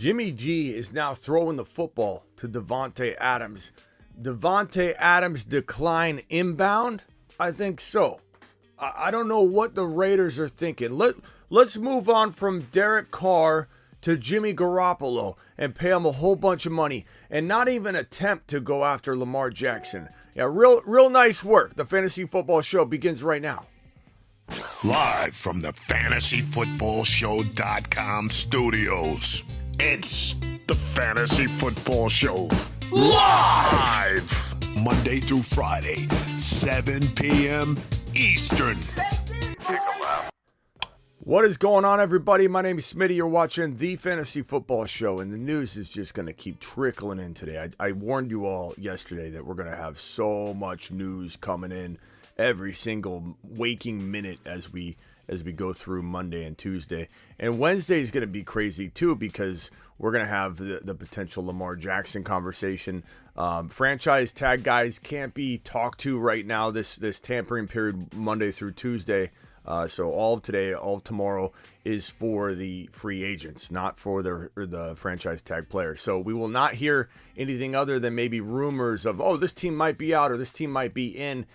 Jimmy G is now throwing the football to Davante Adams. Davante Adams decline inbound? I think so. I don't know what the Raiders are thinking. Let's move on from Derek Carr to Jimmy Garoppolo and pay him a whole bunch of money and not even attempt to go after Lamar Jackson. Yeah, real nice work. The Fantasy Football Show begins right now. Live from the FantasyFootballShow.com studios, it's the Fantasy Football Show. Live! Monday through Friday, 7 p.m. Eastern. What is going on, everybody? My name is Smitty. You're watching the Fantasy Football Show, and the news is just going to keep trickling in today. I warned you all yesterday that we're going to have so much news coming in every single waking minute as we go through Monday and Tuesday. And Wednesday is going to be crazy too, because we're going to have the potential Lamar Jackson conversation. Franchise tag guys can't be talked to right now this tampering period Monday through Tuesday. So all of today, all of tomorrow is for the free agents, not for the franchise tag players. So we will not hear anything other than maybe rumors of, oh, this team might be out or this team might be in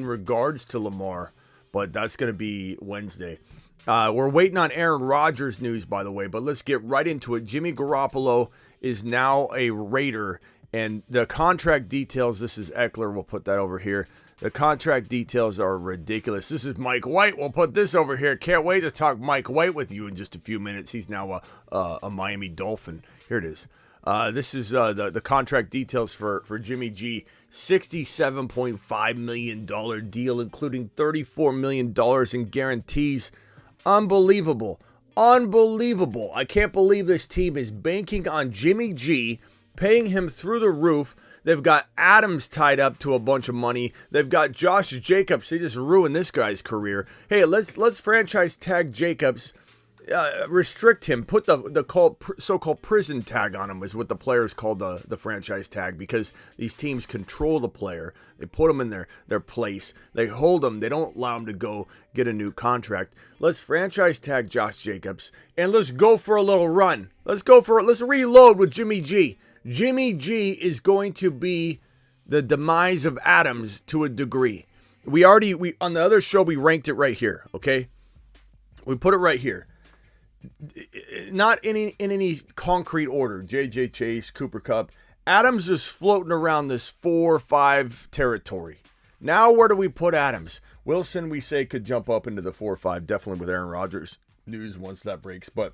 regards to Lamar. But that's going to be Wednesday. We're waiting on Aaron Rodgers news, by the way, but let's get right into it. Jimmy Garoppolo is now a Raider, and the contract details, this is Eckler, we'll put that over here. The contract details are ridiculous. This is Mike White. We'll put this over here. Can't wait to talk Mike White with you in just a few minutes. He's now a Miami Dolphin. Here it is. This is the contract details for Jimmy G. $67.5 million deal, including $34 million in guarantees. Unbelievable. Unbelievable. I can't believe this team is banking on Jimmy G, paying him through the roof. They've got Adams tied up to a bunch of money. They've got Josh Jacobs. They just ruined this guy's career. Hey, let's franchise tag Jacobs. Restrict him. Put the so-called prison tag on him is what the players call the franchise tag, because these teams control the player. They put him in their place. They hold him. They don't allow him to go get a new contract. Let's franchise tag Josh Jacobs and let's go for a little run. Let's reload with Jimmy G. Jimmy G is going to be the demise of Adams to a degree. We on the other show we ranked it right here, okay? We put it right here. Not in any concrete order. J.J. Chase, Cooper Kupp. Adams is floating around this 4-5 territory. Now where do we put Adams? Wilson, we say, could jump up into the 4-5, definitely with Aaron Rodgers news once that breaks. But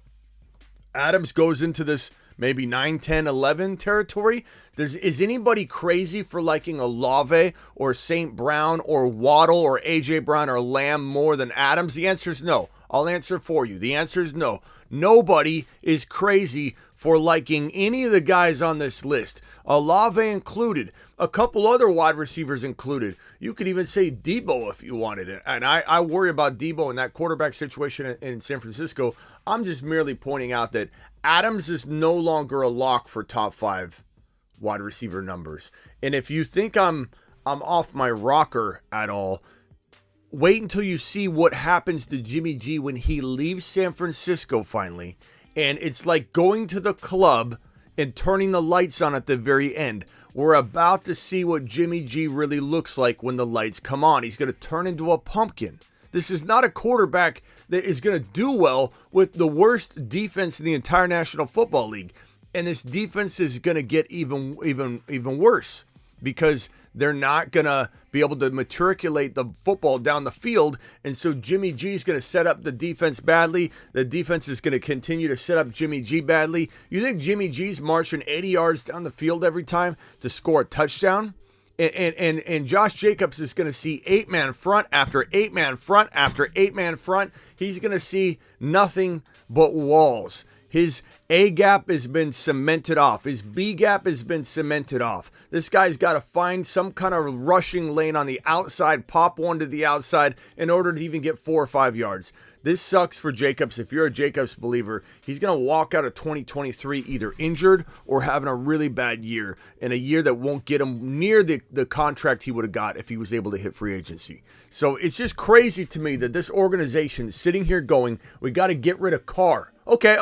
Adams goes into this maybe 9, 10, 11 territory. Is anybody crazy for liking Olave or St. Brown or Waddle or A.J. Brown or Lamb more than Adams? The answer is no. I'll answer for you. The answer is no. Nobody is crazy for liking any of the guys on this list. Olave included. A couple other wide receivers included. You could even say Debo if you wanted it. And I worry about Debo in that quarterback situation in San Francisco. I'm just merely pointing out that Adams is no longer a lock for top 5 wide receiver numbers. And if you think I'm off my rocker at all, wait until you see what happens to Jimmy G when he leaves San Francisco finally. And it's like going to the club and turning the lights on at the very end. We're about to see what Jimmy G really looks like when the lights come on. He's going to turn into a pumpkin. This is not a quarterback that is going to do well with the worst defense in the entire National Football League. And this defense is going to get even worse, because they're not going to be able to matriculate the football down the field. And so Jimmy G is going to set up the defense badly. The defense is going to continue to set up Jimmy G badly. You think Jimmy G's marching 80 yards down the field every time to score a touchdown? And Josh Jacobs is going to see 8-man front after 8-man front after 8-man front. He's going to see nothing but walls. His A gap has been cemented off. His B gap has been cemented off. This guy's got to find some kind of rushing lane on the outside, pop one to the outside in order to even get 4 or 5 yards. This sucks for Jacobs. If you're a Jacobs believer, he's going to walk out of 2023 either injured or having a really bad year, and a year that won't get him near the contract he would have got if he was able to hit free agency. So it's just crazy to me that this organization is sitting here going, we got to get rid of Carr. Okay.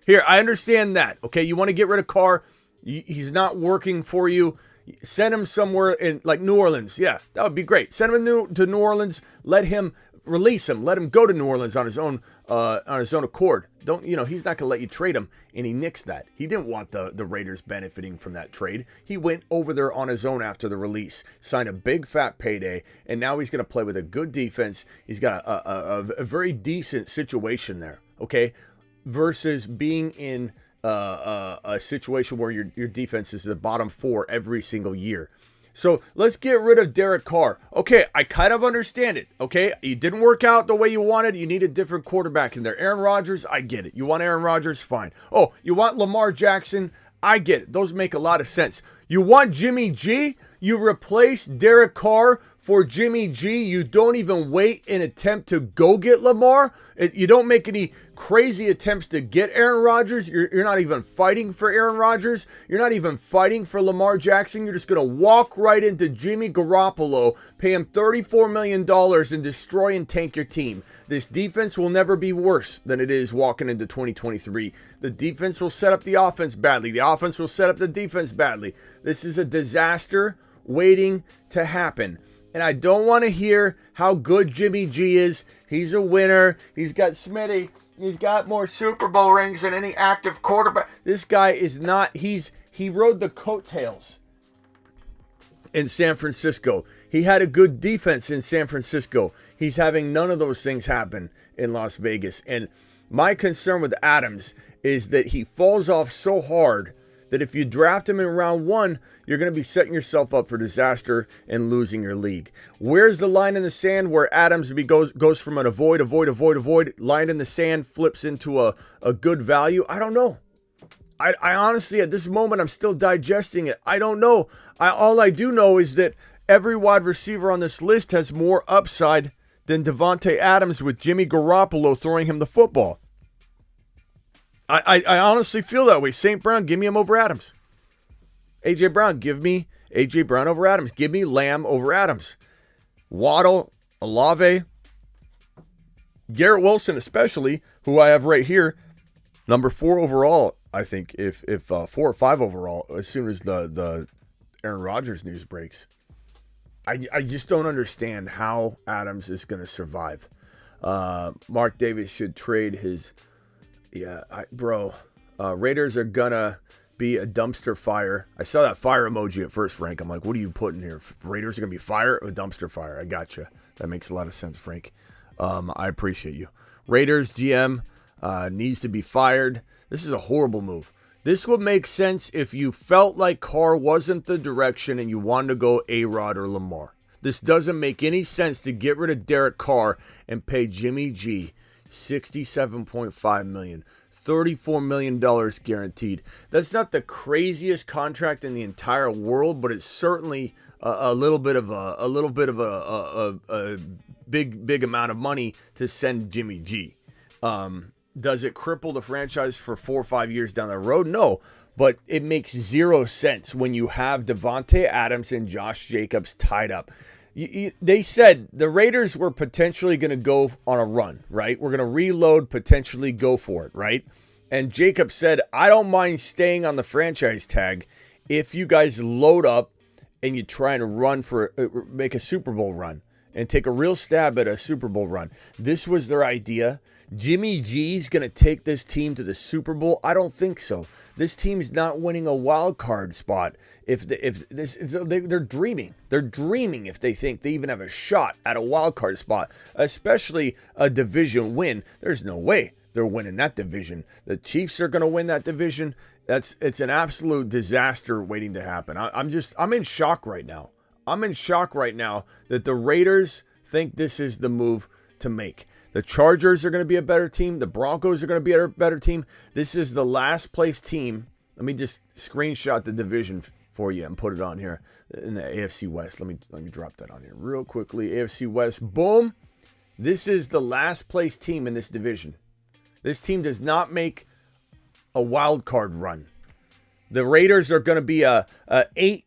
Here, I understand that. Okay, you want to get rid of Carr. He's not working for you. Send him somewhere in like New Orleans. Yeah, that would be great. Send him to New Orleans. Release him. Let him go to New Orleans on his own accord. He's not gonna let you trade him, and he nixed that. He didn't want the Raiders benefiting from that trade. He went over there on his own after the release, signed a big fat payday, and now he's gonna play with a good defense. He's got a very decent situation there. Okay, versus being in a situation where your defense is the bottom 4 every single year. So let's get rid of Derek Carr. Okay, I kind of understand it. Okay, it didn't work out the way you wanted. You need a different quarterback in there. Aaron Rodgers, I get it. You want Aaron Rodgers? Fine. Oh, you want Lamar Jackson? I get it. Those make a lot of sense. You want Jimmy G? You replace Derek Carr for Jimmy G. You don't even wait and attempt to go get Lamar. You don't make any crazy attempts to get Aaron Rodgers. You're not even fighting for Aaron Rodgers. You're not even fighting for Lamar Jackson. You're just going to walk right into Jimmy Garoppolo, pay him $34 million, and destroy and tank your team. This defense will never be worse than it is walking into 2023. The defense will set up the offense badly. The offense will set up the defense badly. This is a disaster waiting to happen. And I don't want to hear how good Jimmy G is. He's a winner. He's got Smitty. He's got more Super Bowl rings than any active quarterback. This guy is not. He rode the coattails in San Francisco. He had a good defense in San Francisco. He's having none of those things happen in Las Vegas. And my concern with Adams is that he falls off so hard that if you draft him in round 1, you're going to be setting yourself up for disaster and losing your league. Where's the line in the sand where Adams goes from an avoid, line in the sand, flips into a good value? I don't know. I honestly, at this moment, I'm still digesting it. I don't know. All I do know is that every wide receiver on this list has more upside than Davante Adams with Jimmy Garoppolo throwing him the football. I honestly feel that way. St. Brown, give me him over Adams. A.J. Brown, give me A.J. Brown over Adams. Give me Lamb over Adams. Waddle, Olave, Garrett Wilson especially, who I have right here, number 4 overall, I think, if 4 or 5 overall, as soon as the Aaron Rodgers news breaks. I just don't understand how Adams is going to survive. Mark Davis should trade his... Yeah, Raiders are gonna be a dumpster fire. I saw that fire emoji at first, Frank. I'm like, what are you putting here? Raiders are gonna be fire or a dumpster fire? I gotcha. That makes a lot of sense, Frank. I appreciate you. Raiders GM needs to be fired. This is a horrible move. This would make sense if you felt like Carr wasn't the direction and you wanted to go A-Rod or Lamar. This doesn't make any sense to get rid of Derek Carr and pay Jimmy G $67.5 million, $34 million guaranteed. That's not the craziest contract in the entire world, but it's certainly a little bit of a big amount of money to send Jimmy G. Does it cripple the franchise for 4 or 5 years down the road? No, but it makes zero sense when you have Davante Adams and Josh Jacobs tied up. They said the Raiders were potentially going to go on a run, right? We're going to reload, potentially go for it, right? And Jacob said, I don't mind staying on the franchise tag if you guys load up and you try and make a Super Bowl run and take a real stab at a Super Bowl run. This was their idea. Jimmy G's going to take this team to the Super Bowl? I don't think so. This team's not winning a wild card spot. They're dreaming. They're dreaming if they think they even have a shot at a wild card spot, especially a division win. There's no way they're winning that division. The Chiefs are going to win that division. It's an absolute disaster waiting to happen. I'm in shock right now. I'm in shock right now that the Raiders think this is the move to make. The Chargers are going to be a better team. The Broncos are going to be a better team. This is the last place team. Let me just screenshot the division for you and put it on here in the AFC West. Let me drop that on here real quickly. AFC West, boom. This is the last place team in this division. This team does not make a wild card run. The Raiders are going to be a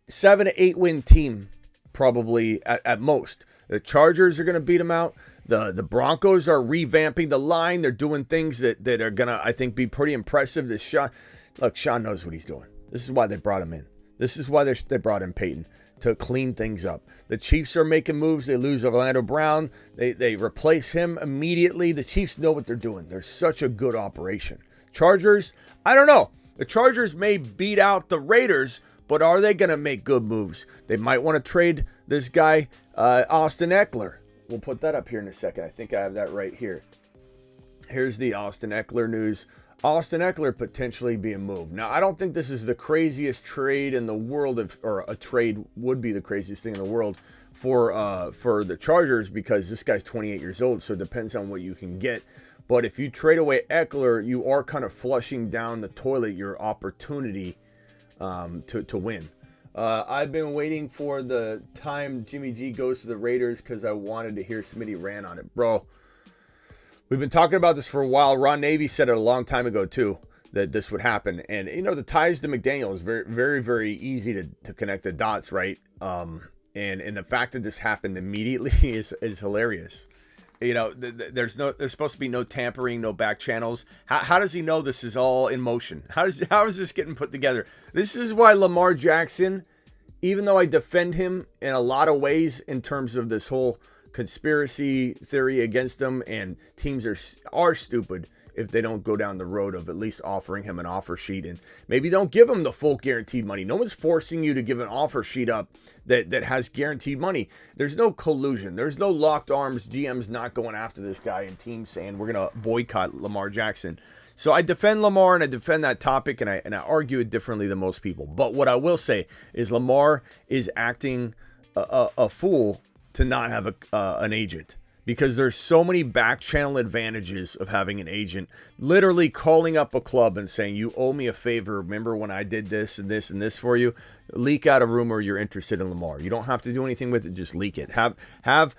7 to 8 win team probably at most. The Chargers are going to beat them out. The Broncos are revamping the line. They're doing things that are going to, I think, be pretty impressive. Sean knows what he's doing. This is why they brought him in. This is why they brought in Peyton, to clean things up. The Chiefs are making moves. They lose Orlando Brown. They replace him immediately. The Chiefs know what they're doing. They're such a good operation. Chargers, I don't know. The Chargers may beat out the Raiders, but are they going to make good moves? They might want to trade this guy, Austin Eckler. We'll put that up here in a second. I think I have that right here. Here's the Austin Eckler news. Austin Eckler potentially being moved. Now, I don't think this is the craziest trade in the world, or a trade would be the craziest thing in the world for the Chargers, because this guy's 28 years old, so it depends on what you can get. But if you trade away Eckler, you are kind of flushing down the toilet your opportunity to win. I've been waiting for the time Jimmy G goes to the Raiders because I wanted to hear Smitty rant on it. Bro, we've been talking about this for a while. Ron Navy said it a long time ago, too, that this would happen. And, the ties to McDaniel is very, very, very easy to connect the dots, right? And the fact that this happened immediately is hilarious. There's supposed to be no tampering, no back channels. How does he know this is all in motion? How is this getting put together? This is why Lamar Jackson, even though I defend him in a lot of ways in terms of this whole conspiracy theory against him, and teams are stupid if they don't go down the road of at least offering him an offer sheet, and maybe don't give him the full guaranteed money. No one's forcing you to give an offer sheet up that has guaranteed money. There's no collusion. There's no locked arms. GM's not going after this guy and teams saying we're going to boycott Lamar Jackson. So I defend Lamar and I defend that topic, and I argue it differently than most people. But what I will say is Lamar is acting a fool to not have an agent. Because there's so many back channel advantages of having an agent. Literally calling up a club and saying, you owe me a favor. Remember when I did this and this and this for you? Leak out a rumor you're interested in Lamar. You don't have to do anything with it. Just leak it. Have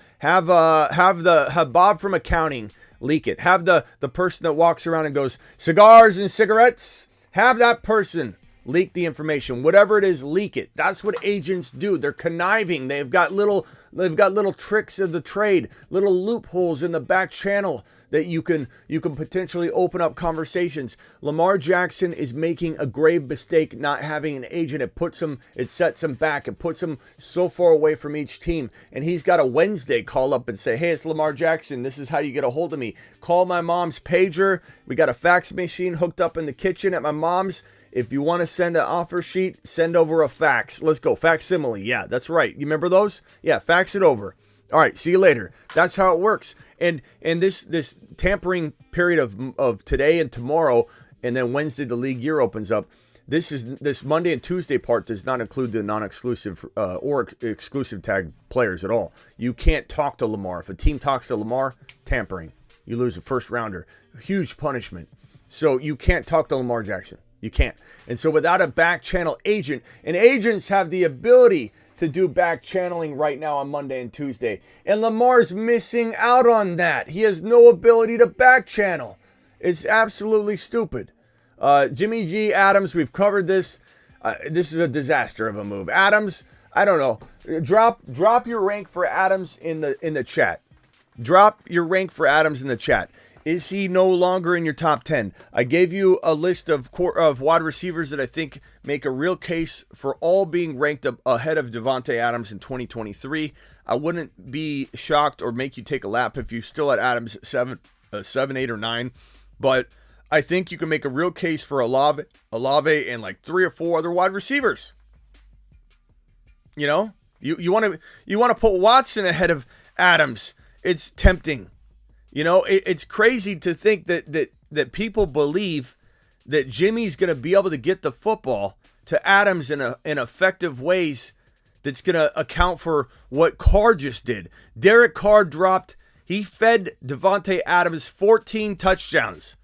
Bob from accounting leak it. Have the person that walks around and goes, cigars and cigarettes. Have that person leak the information. Whatever it is, leak it. That's what agents do. They're conniving. They've got little tricks of the trade, little loopholes in the back channel that you can potentially open up conversations. Lamar Jackson is making a grave mistake not having an agent. It sets him back. It puts him so far away from each team. And he's got a Wednesday call up and say, hey, it's Lamar Jackson. This is how you get a hold of me. Call my mom's pager. We got a fax machine hooked up in the kitchen at my mom's. If you want to send an offer sheet, send over a fax. Let's go. Facsimile. Yeah, that's right. You remember those? Yeah, fax it over. All right, see you later. That's how it works. And this tampering period of today and tomorrow, and then Wednesday the league year opens up. This Monday and Tuesday part does not include the non-exclusive or exclusive tag players at all. You can't talk to Lamar. If a team talks to Lamar, tampering. You lose a first rounder. Huge punishment. So you can't talk to Lamar Jackson. You can't. And so without a back channel agent, and agents have the ability to do back channeling right now on Monday and Tuesday. And Lamar's missing out on that. He has no ability to back channel. It's absolutely stupid. Jimmy G, Adams, we've covered this. This is a disaster of a move. Adams, I don't know. Drop your rank for Adams in the chat. Drop your rank for Adams in the chat. Is he no longer in your top 10? I gave you a list of wide receivers that I think make a real case for all being ranked ahead of Davante Adams in 2023. I wouldn't be shocked or make you take a lap if you still had Adams at 7, 8, or 9. But I think you can make a real case for Olave and like 3 or 4 other wide receivers. You know, you want to put Watson ahead of Adams. It's tempting. You know, it's crazy to think that people believe that Jimmy's going to be able to get the football to Adams in effective ways that's going to account for what Carr just did. Derek Carr he fed Davante Adams 14 touchdowns.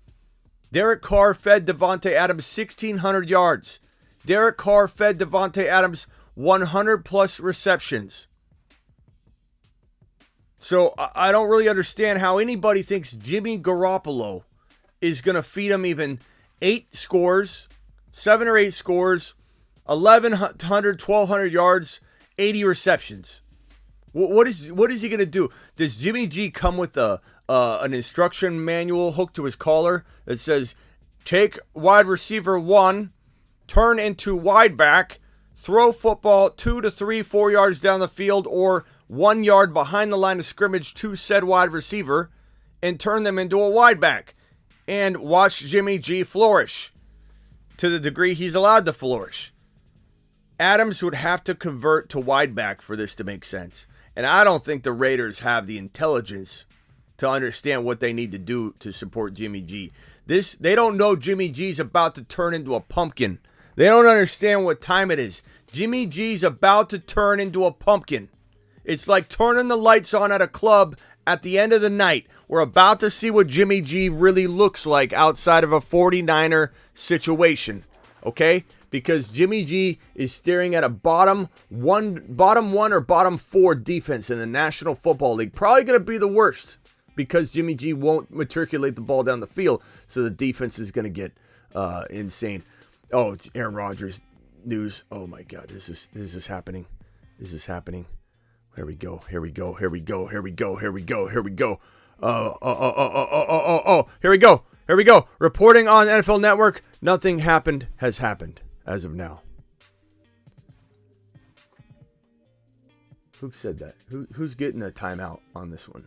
Derek Carr fed Davante Adams 1,600 yards. Derek Carr fed Davante Adams 100 plus receptions. So I don't really understand how anybody thinks Jimmy Garoppolo is going to feed him even 8 scores, 7 or 8 scores, 1,100, 1,200 yards, 80 receptions. What is he going to do? Does Jimmy G come with an instruction manual hooked to his collar that says, take wide receiver 1, turn into wide back, throw football 2 to 3, 4 yards down the field or 1 yard behind the line of scrimmage to said wide receiver and turn them into a wide back and watch Jimmy G flourish to the degree he's allowed to flourish? Adams would have to convert to wide back for this to make sense. And I don't think the Raiders have the intelligence to understand what they need to do to support Jimmy G. They don't know Jimmy G's about to turn into a pumpkin. They don't understand what time it is. Jimmy G's about to turn into a pumpkin. It's like turning the lights on at a club at the end of the night. We're about to see what Jimmy G really looks like outside of a 49er situation. Okay? Because Jimmy G is staring at a bottom one or bottom 4 defense in the National Football League. Probably going to be the worst because Jimmy G won't matriculate the ball down the field. So the defense is going to get insane. Oh, it's Aaron Rodgers news. Oh my God, this is happening. This is happening. Here we go. Here we go. Here we go. Here we go. Here we go. Here we go. Here we go. Here we go. Reporting on NFL Network. Nothing has happened as of now. Who said that? Who's getting a timeout on this one?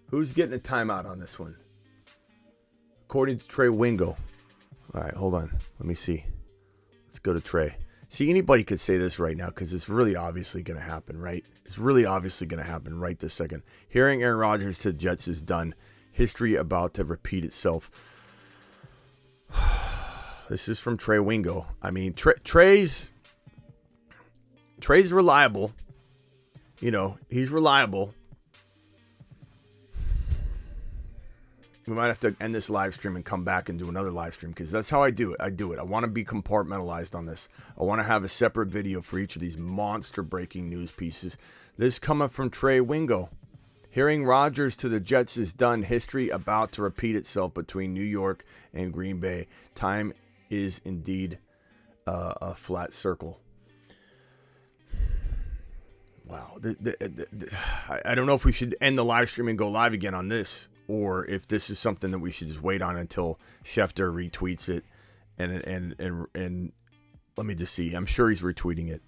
Who's getting a timeout on this one? According to Trey Wingo. All right, hold on. Let me see. Let's go to Trey. See, anybody could say this right now because it's really obviously going to happen, right? It's really obviously going to happen right this second. Hearing Aaron Rodgers to the Jets is done. History about to repeat itself. This is from Trey Wingo. I mean, Trey's reliable. You know, he's reliable. We might have to end this live stream and come back and do another live stream because that's how I do it. I want to be compartmentalized on this. I want to have a separate video for each of these monster breaking news pieces. This coming from Trey Wingo. Hearing Rodgers to the Jets is done. History about to repeat itself between New York and Green Bay. Time is indeed a flat circle. Wow. I don't know if we should end the live stream and go live again on this, or if this is something that we should just wait on until Schefter retweets it. And let me just see. I'm sure he's retweeting it.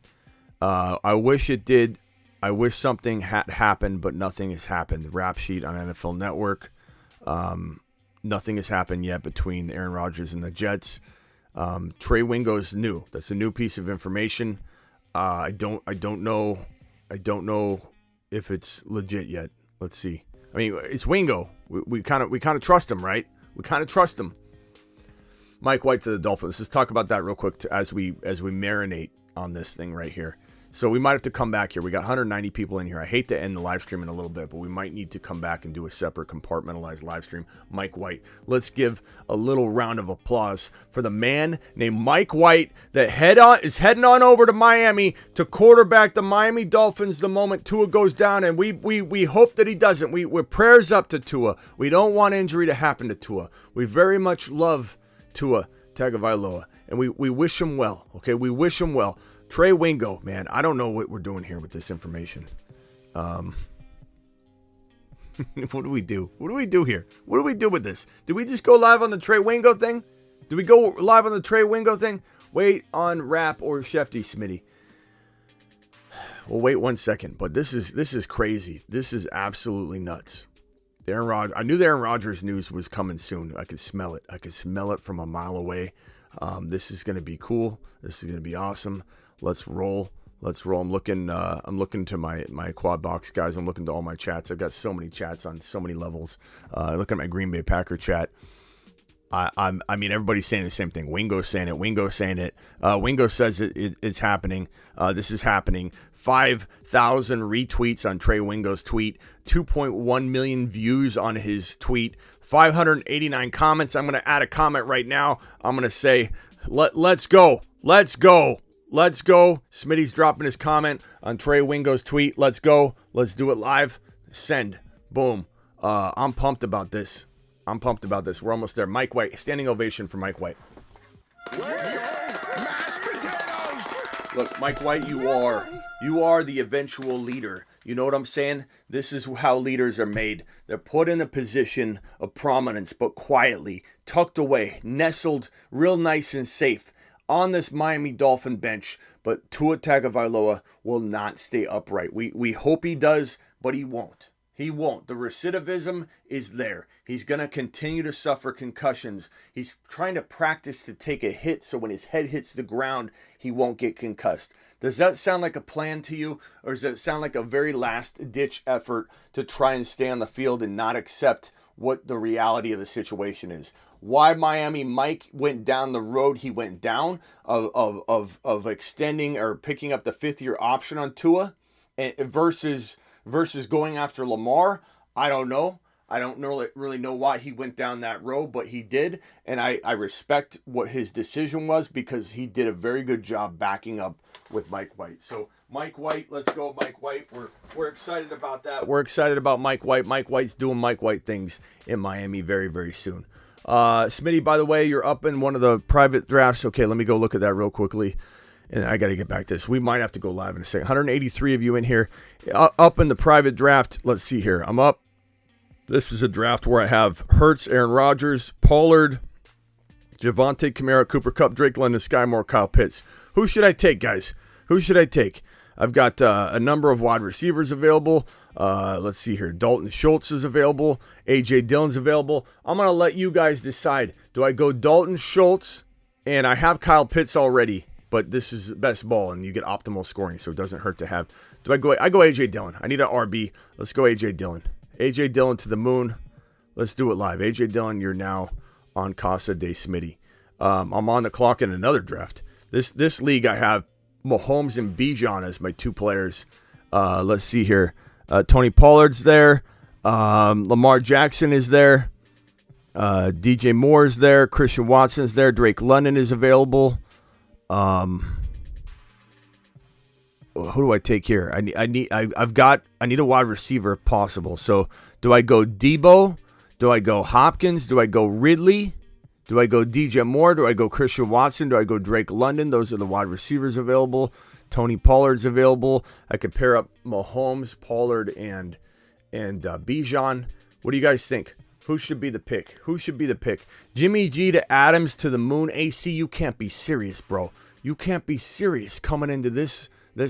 I wish it did. I wish something had happened, but nothing has happened. Rap sheet on NFL Network. Nothing has happened yet between Aaron Rodgers and the Jets. Trey Wingo's new. That's a new piece of information. I don't know if it's legit yet. Let's see. I mean, it's Wingo. We kind of trust him, right? We kind of trust him. Mike White to the Dolphins. Let's talk about that real quick as we marinate on this thing right here. So we might have to come back here. We got 190 people in here. I hate to end the live stream in a little bit, but we might need to come back and do a separate compartmentalized live stream. Mike White. Let's give a little round of applause for the man named Mike White that is heading on over to Miami to quarterback the Miami Dolphins the moment Tua goes down, and we hope that he doesn't. We're prayers up to Tua. We don't want injury to happen to Tua. We very much love Tua Tagovailoa, and we wish him well. Okay, we wish him well. Trey Wingo, man, I don't know what we're doing here with this information. What do we do? What do we do here? What do we do with this? Did we just go live on the Trey Wingo thing? Did we go live on the Trey Wingo thing? Wait on Rap or Shefty, Smitty. Well, wait 1 second, but this is crazy. This is absolutely nuts. I knew the Aaron Rodgers news was coming soon. I could smell it. I could smell it from a mile away. This is going to be cool. This is going to be awesome. Let's roll. I'm looking to my quad box guys. I'm looking to all my chats. I've got so many chats on so many levels. Look at my Green Bay Packer chat. I mean, everybody's saying the same thing. Wingo's saying it. Wingo says it's happening. This is happening. 5,000 retweets on Trey Wingo's tweet. 2.1 million views on his tweet. 589 comments. I'm going to add a comment right now. I'm going to say, let's go. Let's go. Let's go. Smitty's dropping his comment on Trey Wingo's tweet. Let's go. Let's do it live. Send. Boom. I'm pumped about this. We're almost there. Mike White. Standing ovation for Mike White. Let's go. Mashed potatoes. Look, Mike White, you are the eventual leader. You know what I'm saying? This is how leaders are made. They're put in a position of prominence, but quietly, tucked away, nestled real nice and safe on this Miami Dolphin bench. But Tua Tagovailoa will not stay upright. We hope he does, but he won't. He won't. The recidivism is there. He's going to continue to suffer concussions. He's trying to practice to take a hit so when his head hits the ground, he won't get concussed. Does that sound like a plan to you? Or does that sound like a very last-ditch effort to try and stay on the field and not accept what the reality of the situation is? Why Miami Mike went down the road he went down of extending or picking up the fifth-year option on Tua versus going after Lamar, I don't know. I don't really know why he went down that road, but he did. And I respect what his decision was because he did a very good job backing up with Mike White. So Mike White, let's go Mike White. We're excited about that. We're excited about Mike White. Mike White's doing Mike White things in Miami very, very soon. Smitty, by the way, you're up in one of the private drafts. Okay, let me go look at that real quickly. And I got to get back to this. We might have to go live in a second. 183 of you in here. Up in the private draft. Let's see here. I'm up. This is a draft where I have Hurts, Aaron Rodgers, Pollard, Javonte Kamara, Cooper Kupp, Drake London, Sky Moore, Kyle Pitts. Who should I take, guys? Who should I take? I've got a number of wide receivers available. Let's see here. Dalton Schultz is available. A.J. Dillon's available. I'm going to let you guys decide. Do I go Dalton Schultz? And I have Kyle Pitts already. But this is best ball, and you get optimal scoring, so it doesn't hurt to have. I go A.J. Dillon. I need an RB. Let's go A.J. Dillon. A.J. Dillon to the moon. Let's do it live. A.J. Dillon, you're now on Casa de Smitty. I'm on the clock in another draft. This league, I have Mahomes and Bijan as my two players. Let's see here. Tony Pollard's there. Lamar Jackson is there. DJ Moore's there. Christian Watson's there. Drake London is available. Who do I take here? I need a wide receiver if possible. So do I go Debo? Do I go Hopkins? Do I go Ridley? Do I go DJ Moore? Do I go Christian Watson? Do I go Drake London? Those are the wide receivers available. Tony Pollard's available. I could pair up Mahomes, Pollard, and Bijan. What do you guys think? Who should be the pick? Who should be the pick? Jimmy G to Adams to the moon. AC, you can't be serious, bro. You can't be serious coming into this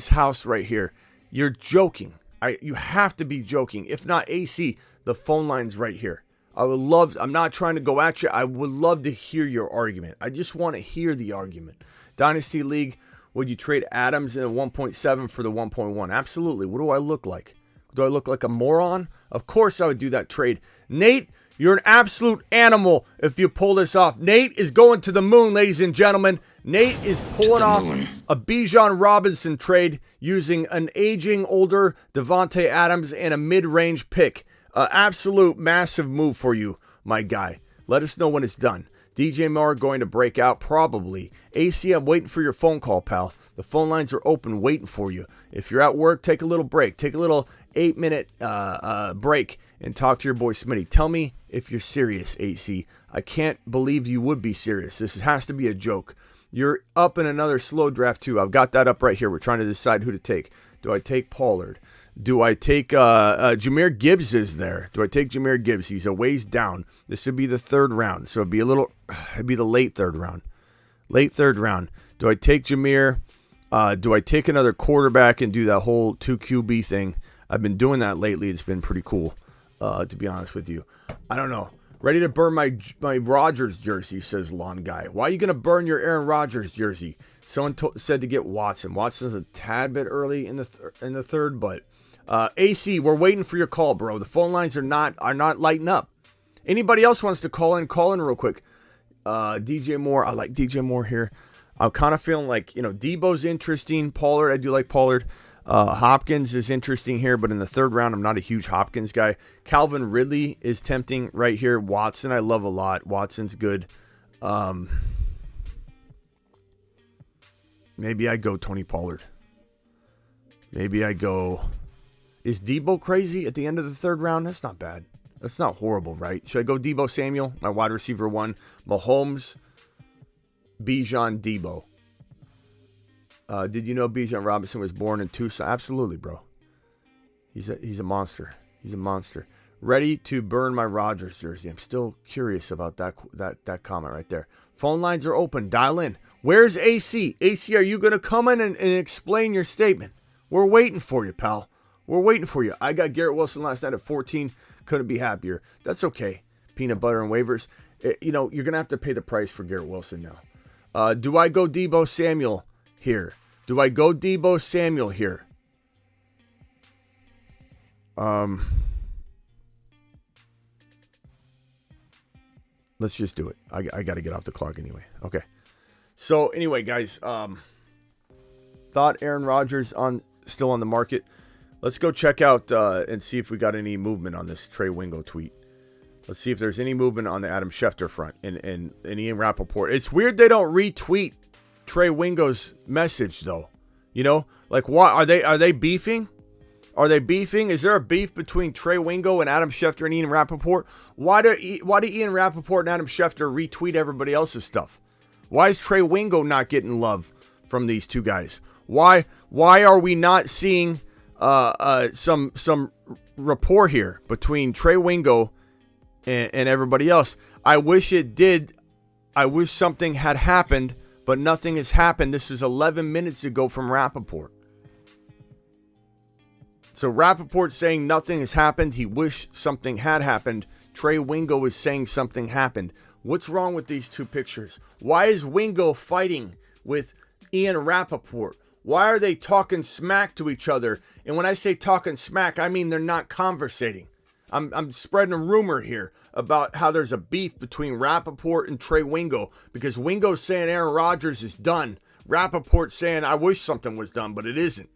house right here. You're joking. You have to be joking. If not, AC, the phone line's right here. I'm not trying to go at you. I would love to hear your argument. I just want to hear the argument. Dynasty League, would you trade Adams in a 1.7 for the 1.1? Absolutely. What do I look like? Do I look like a moron? Of course I would do that trade. Nate, you're an absolute animal if you pull this off. Nate is going to the moon, ladies and gentlemen. Nate is pulling off a Bijan Robinson trade using an aging older Davante Adams and a mid-range pick. Absolute massive move for you, my guy. Let us know when it's done. DJ Moore going to break out? Probably. AC, I'm waiting for your phone call, pal. The phone lines are open waiting for you. If you're at work, take a little break. Take a little 8-minute break and talk to your boy Smitty. Tell me if you're serious, AC. I can't believe you would be serious. This has to be a joke. You're up in another slow draft too. I've got that up right here. We're trying to decide who to take. Do I take Pollard? Do I take Jahmyr Gibbs is there? Do I take Jahmyr Gibbs? He's a ways down. This would be the third round. So it'd be the late third round. Late third round. Do I take Jahmyr? Do I take another quarterback and do that whole 2 QB thing? I've been doing that lately. It's been pretty cool, to be honest with you. I don't know. Ready to burn my Rodgers jersey, says Lawn Guy. Why are you going to burn your Aaron Rodgers jersey? Someone said to get Watson. Watson's a tad bit early in the third, but AC, we're waiting for your call, bro. The phone lines are not lighting up. Anybody else wants to call in real quick. DJ Moore, I like DJ Moore here. I'm kind of feeling like, Debo's interesting. Pollard, I do like Pollard. Hopkins is interesting here, but in the third round, I'm not a huge Hopkins guy. Calvin Ridley is tempting right here. Watson, I love a lot. Watson's good. Maybe I go Tony Pollard. Maybe I go... Is Debo crazy at the end of the third round? That's not bad. That's not horrible, right? Should I go Debo Samuel, my wide receiver 1? Mahomes, Bijan, Debo. Did you know Bijan Robinson was born in Tucson? Absolutely, bro. He's a monster. He's a monster. Ready to burn my Rodgers jersey. I'm still curious about that comment right there. Phone lines are open. Dial in. Where's AC? AC, are you going to come in and explain your statement? We're waiting for you, pal. We're waiting for you. I got Garrett Wilson last night at 14. Couldn't be happier. That's okay. Peanut butter and waivers. You're going to have to pay the price for Garrett Wilson now. Do I go Deebo Samuel here? Let's just do it. I got to get off the clock anyway. Okay. So anyway, guys, thought Aaron Rodgers still on the market. Let's go check out and see if we got any movement on this Trey Wingo tweet. Let's see if there's any movement on the Adam Schefter front and Ian Rappaport. It's weird they don't retweet Trey Wingo's message though. You know, like what are they beefing? Are they beefing? Is there a beef between Trey Wingo and Adam Schefter and Ian Rappaport? Why do Ian Rappaport and Adam Schefter retweet everybody else's stuff? Why is Trey Wingo not getting love from these two guys? Why are we not seeing some rapport here between Trey Wingo and everybody else? I wish it did. I wish something had happened, but nothing has happened. This was 11 minutes ago from Rappaport. So Rappaport saying nothing has happened. He wished something had happened. Trey Wingo is saying something happened. What's wrong with these two pictures? Why is Wingo fighting with Ian Rappaport? Why are they talking smack to each other? And when I say talking smack, I mean they're not conversating. I'm spreading a rumor here about how there's a beef between Rappaport and Trey Wingo because Wingo's saying Aaron Rodgers is done. Rappaport's saying I wish something was done, but it isn't.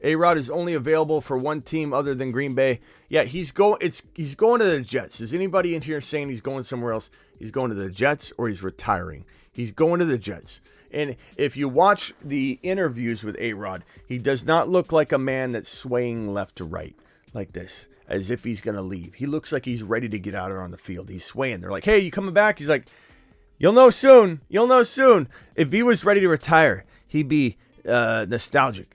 A-Rod is only available for one team other than Green Bay. Yeah, he's going to the Jets. Is anybody in here saying he's going somewhere else? He's going to the Jets or he's retiring. He's going to the Jets. And if you watch the interviews with A-Rod, he does not look like a man that's swaying left to right like this, as if he's going to leave. He looks like he's ready to get out there on the field. He's swaying. They're like, hey, you coming back? He's like, you'll know soon. You'll know soon. If he was ready to retire, he'd be nostalgic.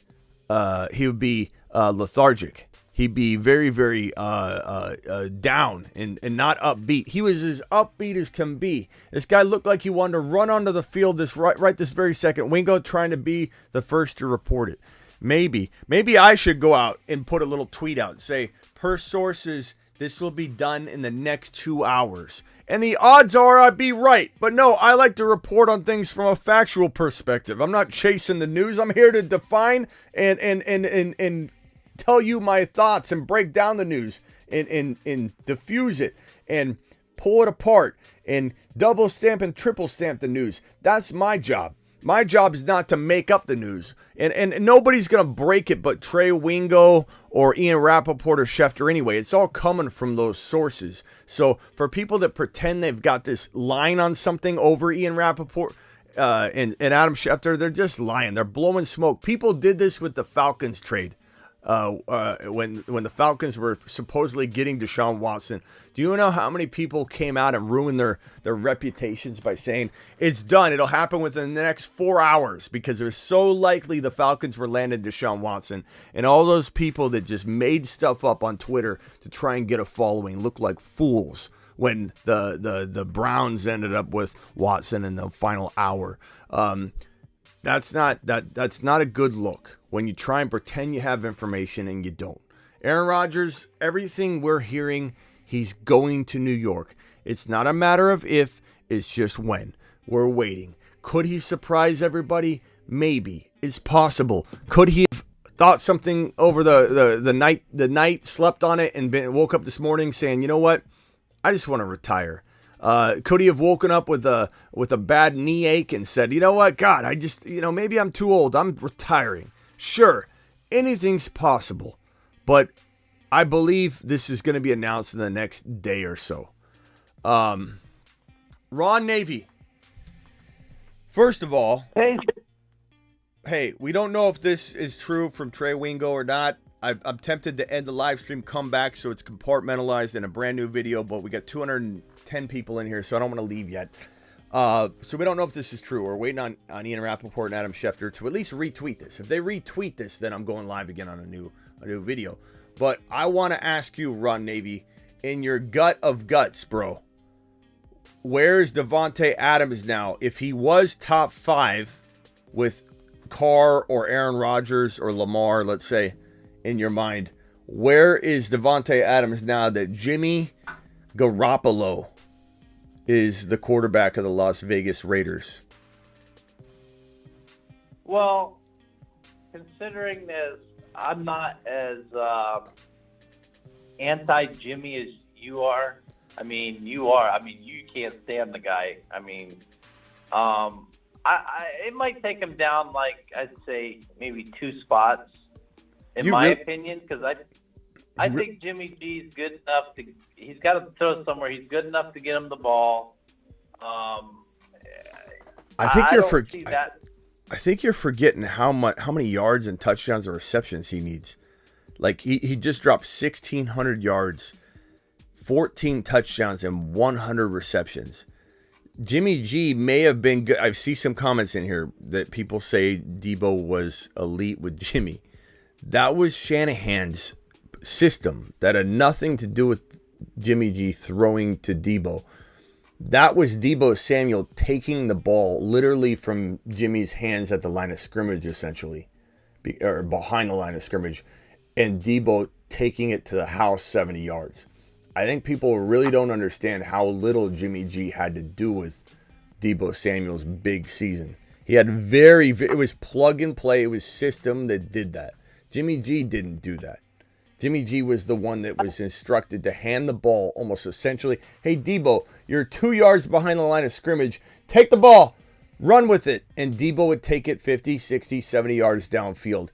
He would be lethargic. He'd be very, very down and not upbeat. He was as upbeat as can be. This guy looked like he wanted to run onto the field right this very second. Wingo trying to be the first to report it. Maybe I should go out and put a little tweet out and say, per sources, this will be done in the next 2 hours. And the odds are I'd be right. But no, I like to report on things from a factual perspective. I'm not chasing the news. I'm here to define and tell you my thoughts and break down the news and diffuse it and pull it apart and double stamp and triple stamp the news. That's my job. My job is not to make up the news. And nobody's going to break it but Trey Wingo or Ian Rappaport or Schefter anyway. It's all coming from those sources. So for people that pretend they've got this line on something over Ian Rappaport and Adam Schefter, they're just lying. They're blowing smoke. People did this with the Falcons trade. When the Falcons were supposedly getting Deshaun Watson. Do you know how many people came out and ruined their reputations by saying it's done, it'll happen within the next 4 hours, because it was so likely the Falcons were landing Deshaun Watson, and all those people that just made stuff up on Twitter to try and get a following looked like fools when the Browns ended up with Watson in the final hour. That's not a good look when you try and pretend you have information and you don't. Aaron Rodgers, everything we're hearing, he's going to New York. It's not a matter of if, it's just when. We're waiting. Could he surprise everybody? Maybe. It's possible. Could he have thought something over the night, slept on it, and woke up this morning saying, you know what? I just want to retire. Could he have woken up with a bad knee ache and said, you know what, God, I just, maybe I'm too old. I'm retiring. Sure, anything's possible. But I believe this is going to be announced in the next day or so. Ron Navy. First of all, hey, we don't know if this is true from Trey Wingo or not. I'm tempted to end the live stream, come back so it's compartmentalized in a brand new video, but we got 210 people in here, so I don't want to leave yet. So we don't know if this is true. We're waiting on Ian Rappaport and Adam Schefter to at least retweet this. If they retweet this, then I'm going live again on a new video. But I want to ask you, Run Navy, in your gut of guts, bro, where's Davante Adams now? If he was top 5 with Carr or Aaron Rodgers or Lamar, let's say, in your mind, where is Davante Adams now that Jimmy Garoppolo is the quarterback of the Las Vegas Raiders? Well, considering this, I'm not as anti-Jimmy as you are. I mean, you are. I mean, you can't stand the guy. I mean, it might take him down, like, I'd say maybe 2 spots, in my opinion, because I think Jimmy G's good enough to. He's got to throw somewhere. He's good enough to get him the ball. I think you're forgetting how many yards and touchdowns and receptions he needs. Like he just dropped 1,600 yards, 14 touchdowns, and 100 receptions. Jimmy G may have been good. I see some comments in here that people say Debo was elite with Jimmy. That was Shanahan's system. That had nothing to do with Jimmy G throwing to Debo. That was Debo Samuel taking the ball literally from Jimmy's hands at the line of scrimmage, essentially, or behind the line of scrimmage, and Debo taking it to the house 70 yards. I think people really don't understand how little Jimmy G had to do with Debo Samuel's big season. He had it was plug and play. It was system that did that. Jimmy G didn't do that. Jimmy G was the one that was instructed to hand the ball almost essentially, hey, Debo, you're 2 yards behind the line of scrimmage. Take the ball, run with it. And Debo would take it 50, 60, 70 yards downfield.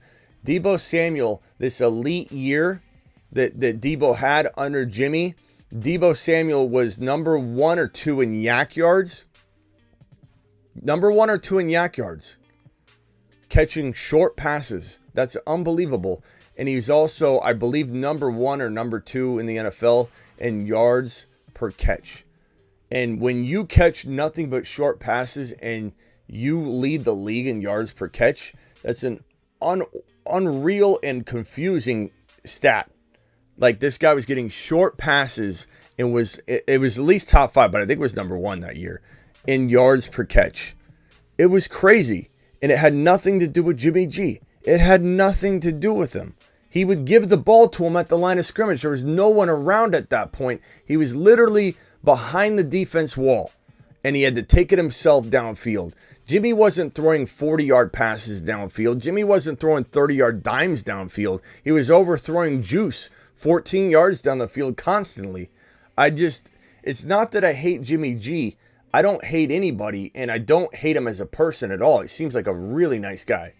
Debo Samuel, this elite year that Debo had under Jimmy, Debo Samuel was number 1 or 2 in yak yards. Number 1 or 2 in yak yards. Catching short passes. That's unbelievable. And he's also, I believe, number 1 or number 2 in the NFL in yards per catch. And when you catch nothing but short passes and you lead the league in yards per catch, that's an unreal and confusing stat. Like, this guy was getting short passes and it was at least top 5, but I think it was number 1 that year in yards per catch. It was crazy. And it had nothing to do with Jimmy G. It had nothing to do with him. He would give the ball to him at the line of scrimmage. There was no one around at that point. He was literally behind the defense wall, and he had to take it himself downfield. Jimmy wasn't throwing 40-yard passes downfield. Jimmy wasn't throwing 30-yard dimes downfield. He was overthrowing juice 14 yards down the field constantly. It's not that I hate Jimmy G. I don't hate anybody, and I don't hate him as a person at all. He seems like a really nice guy.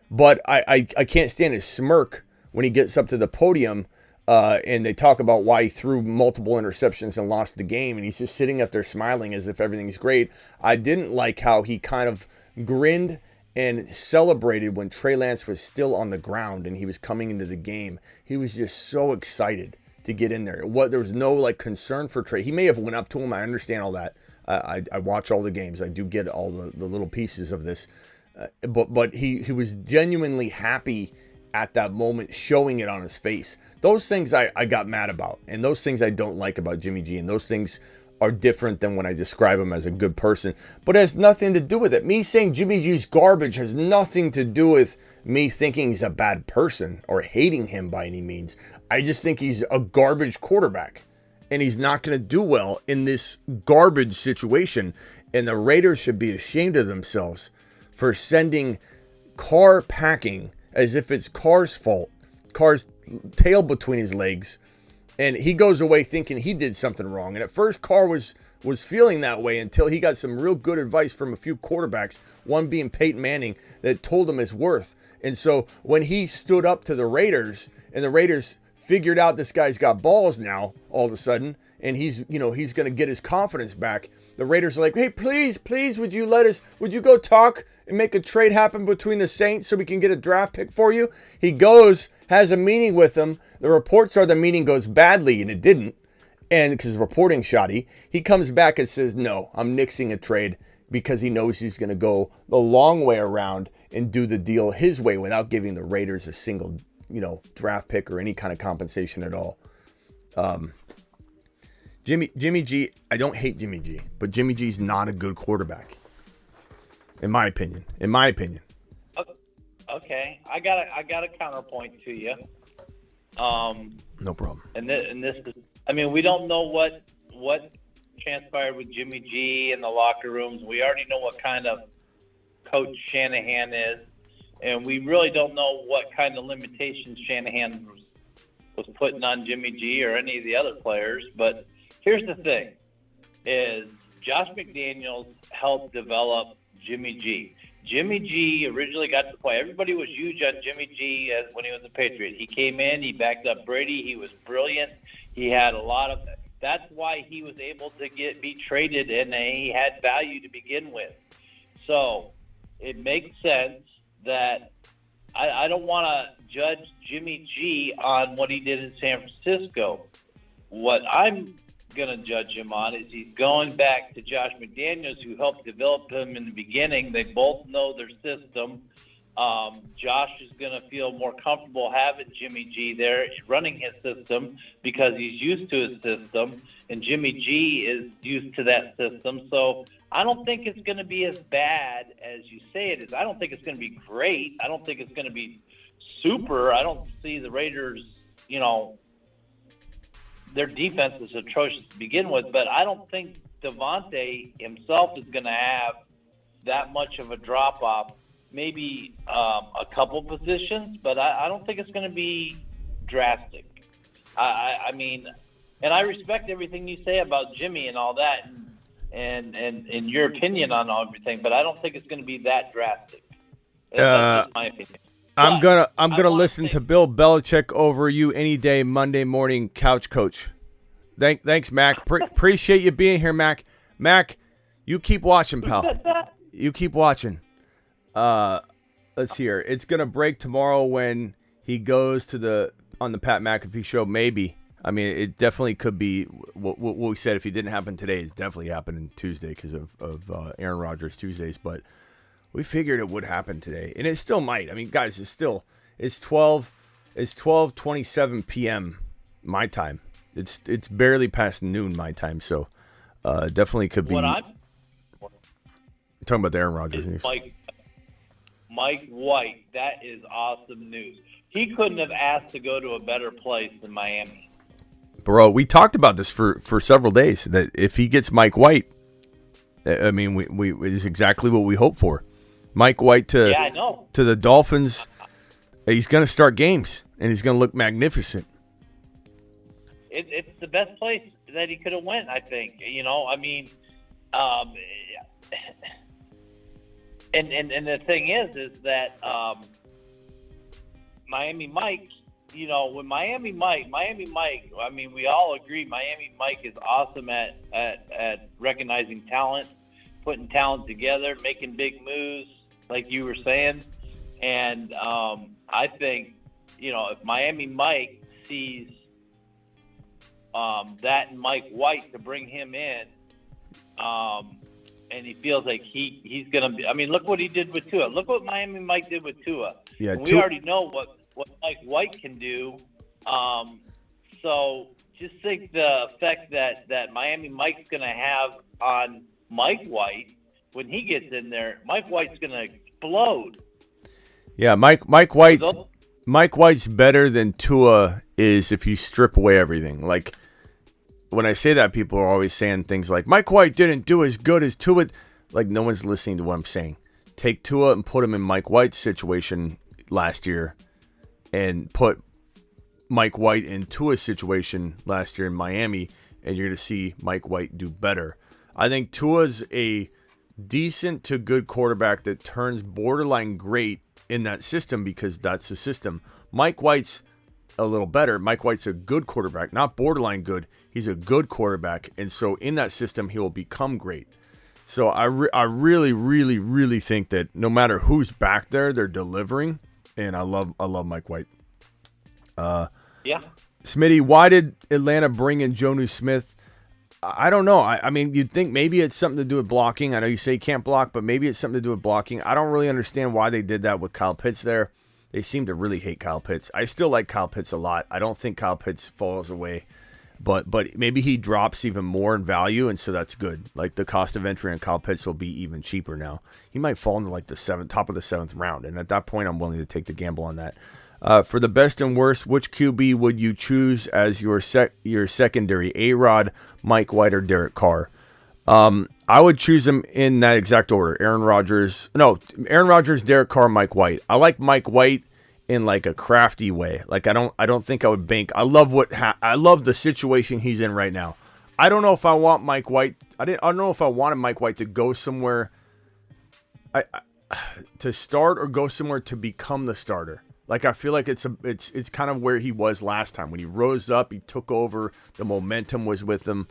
But I can't stand his smirk when he gets up to the podium and they talk about why he threw multiple interceptions and lost the game. And he's just sitting up there smiling as if everything's great. I didn't like how he kind of grinned and celebrated when Trey Lance was still on the ground and he was coming into the game. He was just so excited to get in there. There was no like concern for Trey. He may have went up to him. I understand all that. I watch all the games. I do get all the little pieces of this. But he was genuinely happy at that moment, showing it on his face. Those things I got mad about, and those things I don't like about Jimmy G, and those things are different than when I describe him as a good person. But it has nothing to do with it. Me saying Jimmy G's garbage has nothing to do with me thinking he's a bad person or hating him by any means. I just think he's a garbage quarterback, and he's not going to do well in this garbage situation. And the Raiders should be ashamed of themselves for sending Carr packing as if it's Carr's fault. Carr's tail between his legs, and he goes away thinking he did something wrong. And at first, Carr was feeling that way until he got some real good advice from a few quarterbacks, one being Peyton Manning, that told him his worth. And so when he stood up to the Raiders, and the Raiders figured out this guy's got balls now all of a sudden, and he's going to get his confidence back, the Raiders are like, hey, please, would you go talk and make a trade happen between the Saints so we can get a draft pick for you? He goes, has a meeting with them. The reports are the meeting goes badly, and it didn't. And because reporting shoddy, he comes back and says, no, I'm nixing a trade because he knows he's going to go the long way around and do the deal his way without giving the Raiders a single draft pick or any kind of compensation at all. Jimmy G, I don't hate Jimmy G, but Jimmy G's not a good quarterback, in my opinion. Okay, I got a counterpoint to you. No problem. And this is, I mean, we don't know what transpired with Jimmy G in the locker rooms. We already know what kind of coach Shanahan is, and we really don't know what kind of limitations Shanahan was putting on Jimmy G or any of the other players. But here's the thing, is Josh McDaniels helped develop Jimmy G. Jimmy G originally got to play. Everybody was huge on Jimmy G when he was a Patriot. He came in, he backed up Brady. He was brilliant. He had a lot of – that's why he was able to be traded, and he had value to begin with. So it makes sense that I don't want to judge Jimmy G on what he did in San Francisco. What I'm going to judge him on is he's going back to Josh McDaniels, who helped develop him in the beginning. They both know their system. Josh is going to feel more comfortable having Jimmy G there running his system because he's used to his system, and Jimmy G is used to that system. So I don't think it's going to be as bad as you say it is. I don't think it's going to be great. I don't think it's going to be super. I don't see the Raiders, their defense is atrocious to begin with, but I don't think Davante himself is going to have that much of a drop-off. Maybe a couple positions, but I don't think it's going to be drastic. I mean, and I respect everything you say about Jimmy and all that, and your opinion on everything, but I don't think it's going to be that drastic. That's just my opinion. I'm gonna listen to Bill Belichick over you any day, Monday morning, couch coach. Thanks, Mac. Appreciate you being here, Mac. Mac, you keep watching, pal. You keep watching. Let's see here. It's gonna break tomorrow when he goes on the Pat McAfee show. Maybe. I mean, it definitely could be what we said. If it didn't happen today, it's definitely happening Tuesday because of Aaron Rodgers Tuesdays. But we figured it would happen today, and it still might. I mean, guys, it's 12:27 p.m. my time. It's barely past noon my time, so definitely could be. Talking about the Aaron Rodgers news. Mike White, that is awesome news. He couldn't have asked to go to a better place than Miami. Bro, we talked about this for several days, that if he gets Mike White, I mean, we is exactly what we hope for. Mike White to the Dolphins, he's going to start games, and he's going to look magnificent. It's the best place that he could have went, I think. I mean, and the thing is that Miami Mike, when Miami Mike, I mean, we all agree Miami Mike is awesome at recognizing talent, putting talent together, making big moves, like you were saying. And I think, if Miami Mike sees that in Mike White to bring him in, and he feels like he's going to be – I mean, look what he did with Tua. Look what Miami Mike did with Tua. Yeah, we already know what Mike White can do. So just think the effect that Miami Mike's going to have on Mike White when he gets in there. Mike White's going to explode. Yeah, Mike White's better than Tua is if you strip away everything. Like, when I say that, people are always saying things like, Mike White didn't do as good as Tua. Like, no one's listening to what I'm saying. Take Tua and put him in Mike White's situation last year, and put Mike White in Tua's situation last year in Miami, and you're going to see Mike White do better. I think Tua's a decent to good quarterback that turns borderline great in that system because that's the system. Mike White's a little better. Mike White's a good quarterback, not borderline good. He's a good quarterback, and so in that system, he will become great. So I really, really, really think that no matter who's back there, they're delivering, and I love Mike White. Yeah. Smitty, why did Atlanta bring in Jonnu Smith? I don't know. I mean, you'd think maybe it's something to do with blocking. I know you say he can't block, but maybe it's something to do with blocking. I don't really understand why they did that with Kyle Pitts there. They seem to really hate Kyle Pitts. I still like Kyle Pitts a lot. I don't think Kyle Pitts falls away, but maybe he drops even more in value, and so that's good. Like the cost of entry on Kyle Pitts will be even cheaper now. He might fall into like the top of the 7th round, and at that point, I'm willing to take the gamble on that. For the best and worst, which QB would you choose as your secondary? A-Rod, Mike White, or Derek Carr? I would choose him in that exact order. Aaron Rodgers, Derek Carr, Mike White. I like Mike White in like a crafty way. Like I don't think I would bank. I love the situation he's in right now. I don't know if I want Mike White. I don't know if I wanted Mike White to go somewhere to start or go somewhere to become the starter. Like I feel like it's kind of where he was last time when he rose up, he took over, the momentum was with him.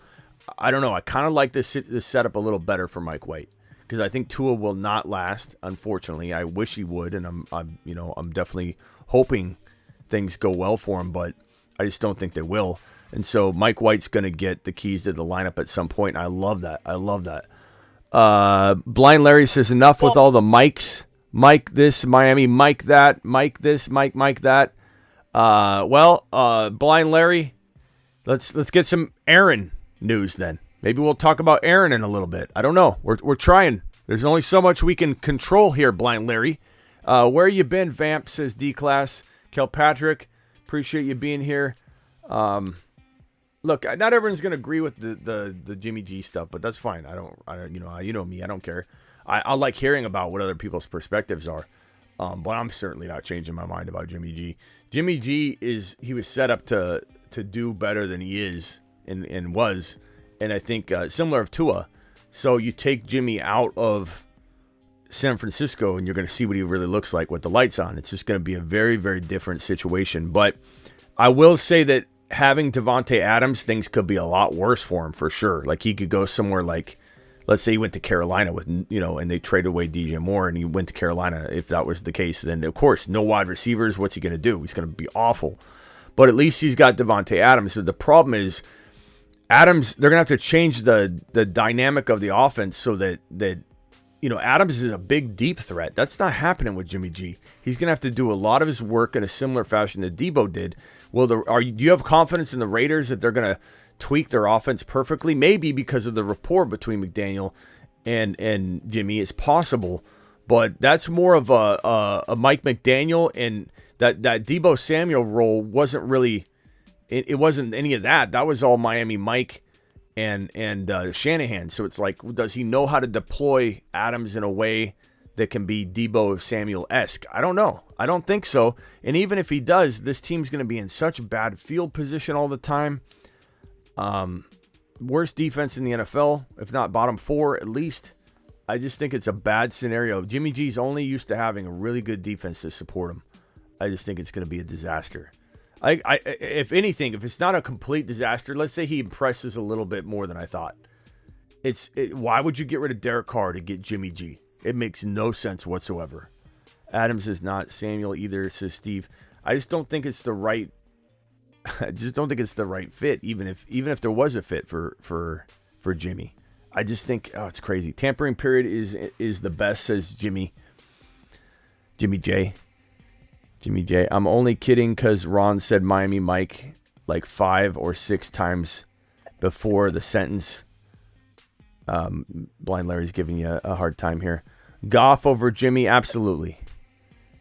I don't know. I kind of like this setup a little better for Mike White because I think Tua will not last. Unfortunately, I wish he would, and I'm definitely hoping things go well for him, but I just don't think they will. And so Mike White's going to get the keys to the lineup at some point. And I love that. Blind Larry says enough with all the mics. Mike this, Miami, Mike that, Mike this, Mike that. Blind Larry, let's get some Aaron news then. Maybe we'll talk about Aaron in a little bit. I don't know. We're trying. There's only so much we can control here, Blind Larry. Where you been, Vamp, says D-Class. Kilpatrick, appreciate you being here. Look, not everyone's going to agree with the Jimmy G stuff, but that's fine. I don't you know me, I don't care. I like hearing about what other people's perspectives are. But I'm certainly not changing my mind about Jimmy G. Jimmy G he was set up to do better than he is and was. And I think similar of Tua. So you take Jimmy out of San Francisco and you're going to see what he really looks like with the lights on. It's just going to be a very, very different situation. But I will say that having Davante Adams, things could be a lot worse for him for sure. Like he could go somewhere like, let's say he went to Carolina with, and they traded away DJ Moore and he went to Carolina. If that was the case, then of course, no wide receivers. What's he going to do? He's going to be awful. But at least he's got Davante Adams. So the problem is Adams, they're going to have to change the dynamic of the offense so that Adams is a big deep threat. That's not happening with Jimmy G. He's going to have to do a lot of his work in a similar fashion that Debo did. Do you have confidence in the Raiders that they're going to tweak their offense perfectly? Maybe because of the rapport between McDaniel and Jimmy is possible, but that's more of a Mike McDaniel, and that Debo Samuel role wasn't really. It wasn't any of that. That was all Miami Mike and Shanahan. So it's like, does he know how to deploy Adams in a way that can be Debo Samuel-esque? I don't know. I don't think so. And even if he does, this team's going to be in such bad field position all the time. Worst defense in the NFL, if not bottom 4 at least. I just think it's a bad scenario. Jimmy G's only used to having a really good defense to support him. I just think it's going to be a disaster. If anything, if it's not a complete disaster, let's say he impresses a little bit more than I thought. Why would you get rid of Derek Carr to get Jimmy G? It makes no sense whatsoever. Adams is not Samuel either, says Steve. I just don't think it's the right. I just don't think it's the right fit. Even if there was a fit for Jimmy, I just think it's crazy. Tampering period is the best, says Jimmy J. Jimmy J. I'm only kidding because Ron said Miami Mike like 5 or 6 times before the sentence. Blind Larry's giving you a hard time here. Goff over Jimmy, absolutely.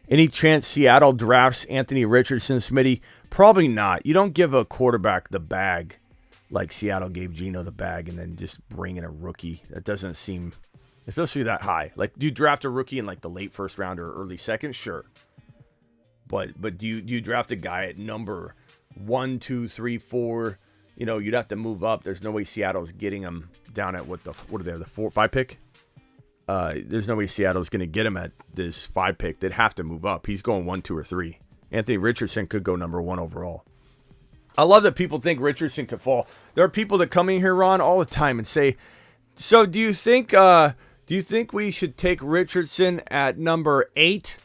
Any chance Seattle drafts Anthony Richardson, Smitty? Probably not. You don't give a quarterback the bag like Seattle gave Geno the bag and then just bring in a rookie. That doesn't seem, especially that high. Like, do you draft a rookie in like the late first round or early second? Sure. But do you draft a guy at number 1, 2, 3, 4? You'd have to move up. There's no way Seattle's getting him down at what are they, the 4, 5 pick? There's no way Seattle's going to get him at this 5 pick. They'd have to move up. He's going 1, 2, or 3. Anthony Richardson could go number 1 overall. I love that people think Richardson could fall. There are people that come in here, Ron, all the time and say, so do you think we should take Richardson at number 8?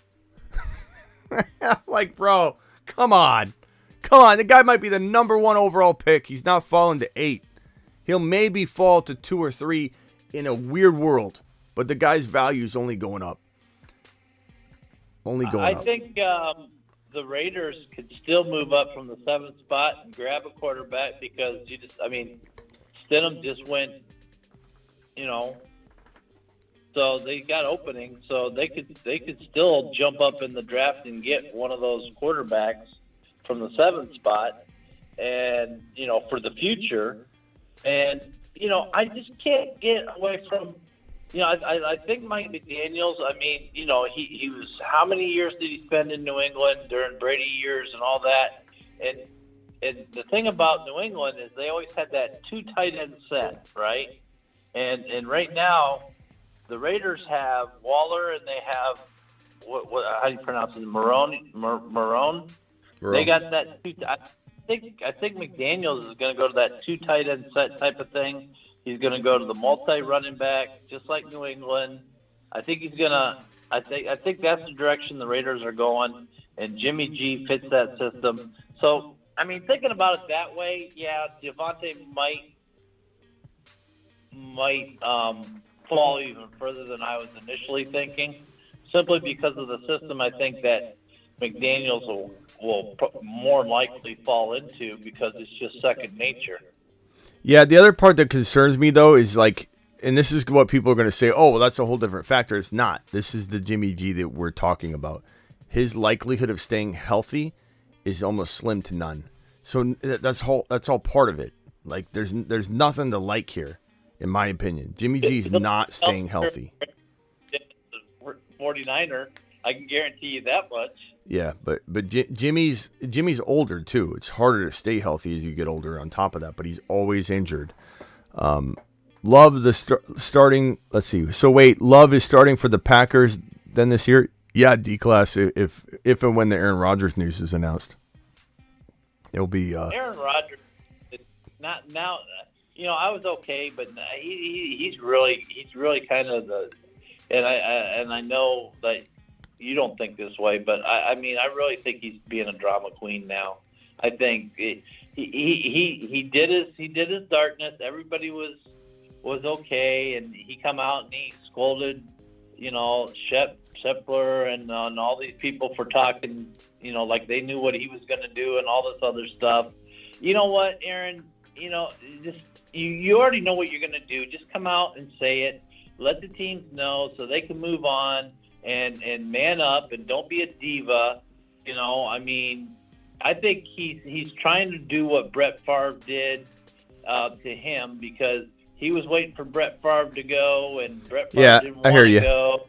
Like, bro, come on. The guy might be the number 1 overall pick. He's not falling to 8. He'll maybe fall to 2 or 3 in a weird world, but the guy's value is only going up. Only going I up. think the Raiders could still move up from the 7th spot and grab a quarterback because Stidham just went, so they got openings, so they could still jump up in the draft and get one of those quarterbacks from the 7th spot, and for the future. And I just can't get away from. I think Mike McDaniels. I mean, he was. How many years did he spend in New England during Brady years and all that? And the thing about New England is they always had that 2 tight end set, right? And right now, the Raiders have Waller and they have what how do you pronounce it? Marone. They got that 2. I think McDaniels is going to go to that 2 tight end set type of thing. He's going to go to the multi-running back, just like New England. I think he's going to. I think that's the direction the Raiders are going, and Jimmy G fits that system. So, I mean, thinking about it that way, yeah, Davante might fall even further than I was initially thinking, simply because of the system. I think that McDaniels will more likely fall into because it's just second nature. Yeah, the other part that concerns me, though, is and this is what people are going to say, oh, well, that's a whole different factor. It's not. This is the Jimmy G that we're talking about. His likelihood of staying healthy is almost slim to none. So that's all part of it. There's nothing to like here, in my opinion. Jimmy G's not staying healthy. 49er, I can guarantee you that much. Yeah, but Jimmy's older too. It's harder to stay healthy as you get older. On top of that, but he's always injured. Love the starting. Let's see. So wait, Love is starting for the Packers then this year. Yeah, D-class. If and when the Aaron Rodgers news is announced, it'll be. Aaron Rodgers. Not now. I was okay, but he's really kind of the. And I know that. You don't think this way, but I mean, I really think he's being a drama queen now. I think he did his darkness. Everybody was okay, and he come out and he scolded, Shepler and all these people for talking, like they knew what he was going to do and all this other stuff. You know what, Aaron? Just you already know what you're going to do. Just come out and say it. Let the teams know so they can move on. And man up and don't be a diva. I mean, I think he's trying to do what Brett Favre did to him because he was waiting for Brett Favre to go and Brett Favre didn't want to go.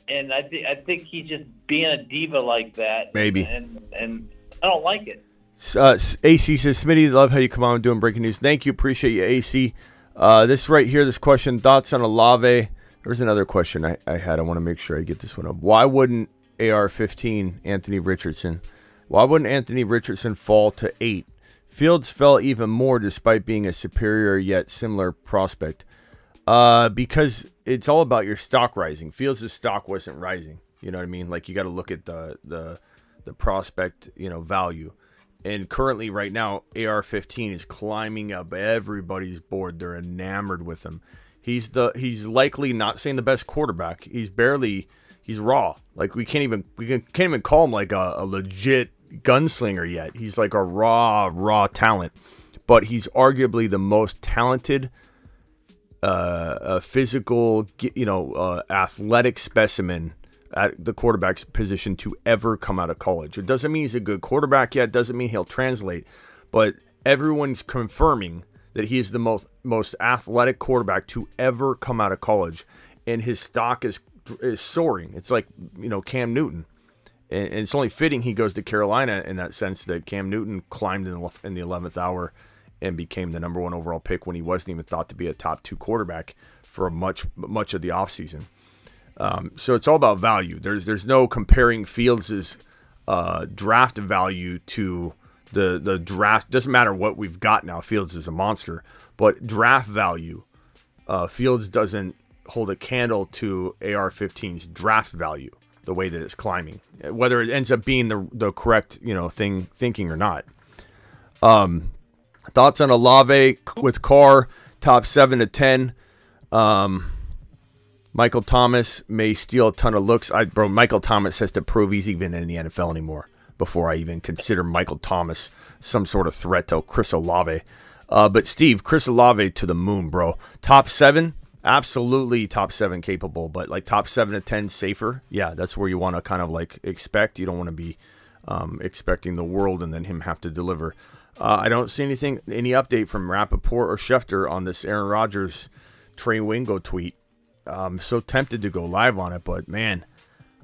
And I think he's just being a diva like that. Maybe. And I don't like it. AC says, Smitty, love how you come on doing breaking news. Thank you. Appreciate you, AC. This right here, this question, thoughts on Olave. There's another question I had. I want to make sure I get this one up. Why wouldn't AR-15 Anthony Richardson? Why wouldn't Anthony Richardson fall to 8? Fields fell even more despite being a superior yet similar prospect. Because it's all about your stock rising. Fields' stock wasn't rising. You know what I mean? You got to look at the prospect, value. And currently right now, AR-15 is climbing up everybody's board. They're enamored with him. He's likely not saying the best quarterback. He's raw. We can't even call him a legit gunslinger yet. He's like a raw talent, but he's arguably the most talented, physical, athletic specimen at the quarterback position to ever come out of college. It doesn't mean he's a good quarterback yet. It doesn't mean he'll translate, but everyone's confirming that he is the most athletic quarterback to ever come out of college, and his stock is soaring. It's like Cam Newton, and it's only fitting he goes to Carolina in that sense that Cam Newton climbed in the 11th hour and became the number 1 overall pick when he wasn't even thought to be a top 2 quarterback for much of the offseason. So it's all about value. There's no comparing Fields' draft value to the draft. Doesn't matter what we've got now. Fields is a monster, but draft value, Fields doesn't hold a candle to AR-15's draft value the way that it's climbing, whether it ends up being the correct thinking or not. Thoughts on Olave with Carr, top 7 to 10. Michael Thomas may steal a ton of looks. Michael Thomas has to prove he's even in the NFL anymore before I even consider Michael Thomas some sort of threat to Chris Olave. But Steve, Chris Olave to the moon, bro. Top 7, absolutely top 7 capable, but like top 7 to 10 safer. Yeah, that's where you want to kind of like expect. You don't want to be expecting the world and then him have to deliver. I don't see any update from Rappaport or Schefter on this Aaron Rodgers Trey Wingo tweet. I'm so tempted to go live on it, but man,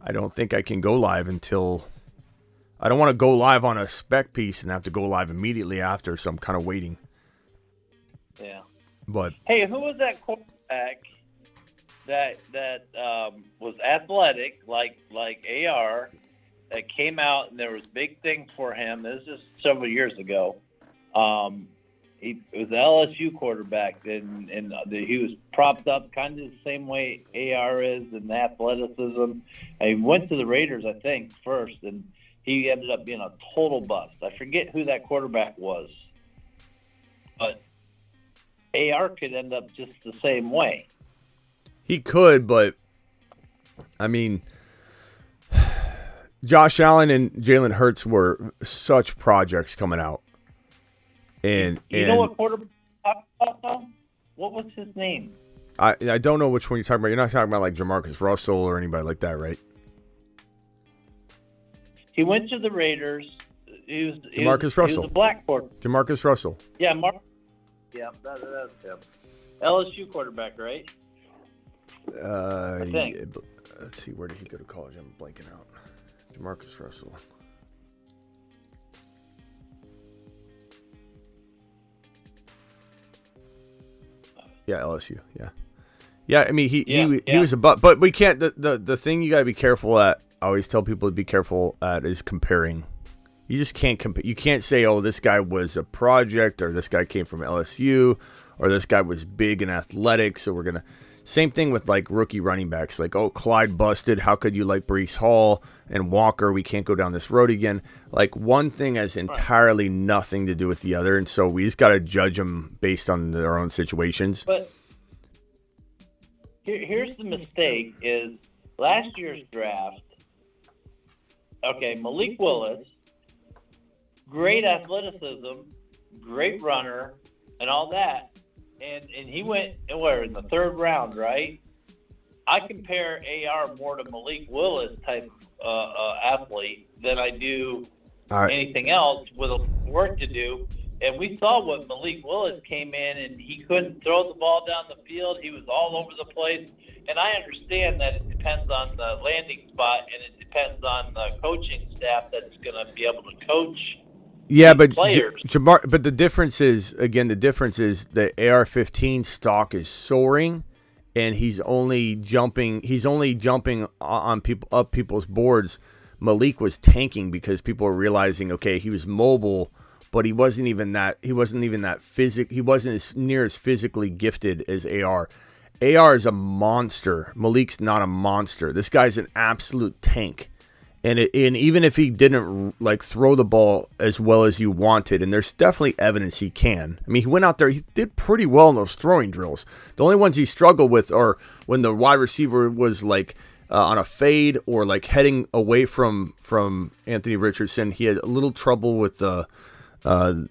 I don't think I can go live until I don't want to go live on a spec piece and have to go live immediately after, so I'm kind of waiting. Yeah. But hey, who was that quarterback that was athletic like AR that came out and there was big things for him? This was just several years ago. He was the LSU quarterback, and he was propped up kind of the same way AR is in the athleticism. And he went to the Raiders, I think, first, and he ended up being a total bust. I forget who that quarterback was, but AR could end up just the same way. he could, but I mean, Josh Allen and Jalen Hurts were such projects coming out. And you know what quarterback talked about, though? What was his name? I don't know which one you're talking about. You're not talking about like Jamarcus Russell or anybody like that, right? He went to the Raiders. He Jamarcus Russell. He was a black quarterback. Jamarcus Russell. Yeah, that's him. LSU quarterback, right? I think. Yeah, let's see, where did he go to college? I'm blanking out. Jamarcus Russell. Yeah, LSU. Yeah. I mean, he was but we can't. The thing you got to be careful at. I always tell people to be careful at is comparing. You just can't compare. You can't say, oh, this guy was a project, or this guy came from LSU, or this guy was big and athletic. So we're gonna. Same thing with like rookie running backs. Like, oh, Clyde busted. How could you like Breece Hall and Walker? We can't go down this road again. Like, one thing has entirely nothing to do with the other, and so we just got to judge them based on their own situations. But here's the mistake: is last year's draft. Okay, Malik Willis, great athleticism, great runner, and all that. And he went in the third round, right? I compare AR more to Malik Willis type athlete than I do anything else with work to do. And we saw what Malik Willis came in, and he couldn't throw the ball down the field. He was all over the place. And I understand that it depends on the landing spot, and it depends on the coaching staff that's going to be able to coach. Yeah, but players. But the difference is the AR-15 stock is soaring, and he's only jumping on people's boards. Malik was tanking because people were realizing, okay, he was mobile, but he wasn't even that he wasn't as near as physically gifted as AR. AR is a monster. Malik's not a monster. This guy's an absolute tank. And even if he didn't like throw the ball as well as you wanted, and there's definitely evidence he can. I mean, he went out there, he did pretty well in those throwing drills. The only ones he struggled with are when the wide receiver was like on a fade or like heading away from Anthony Richardson. He had a little trouble with the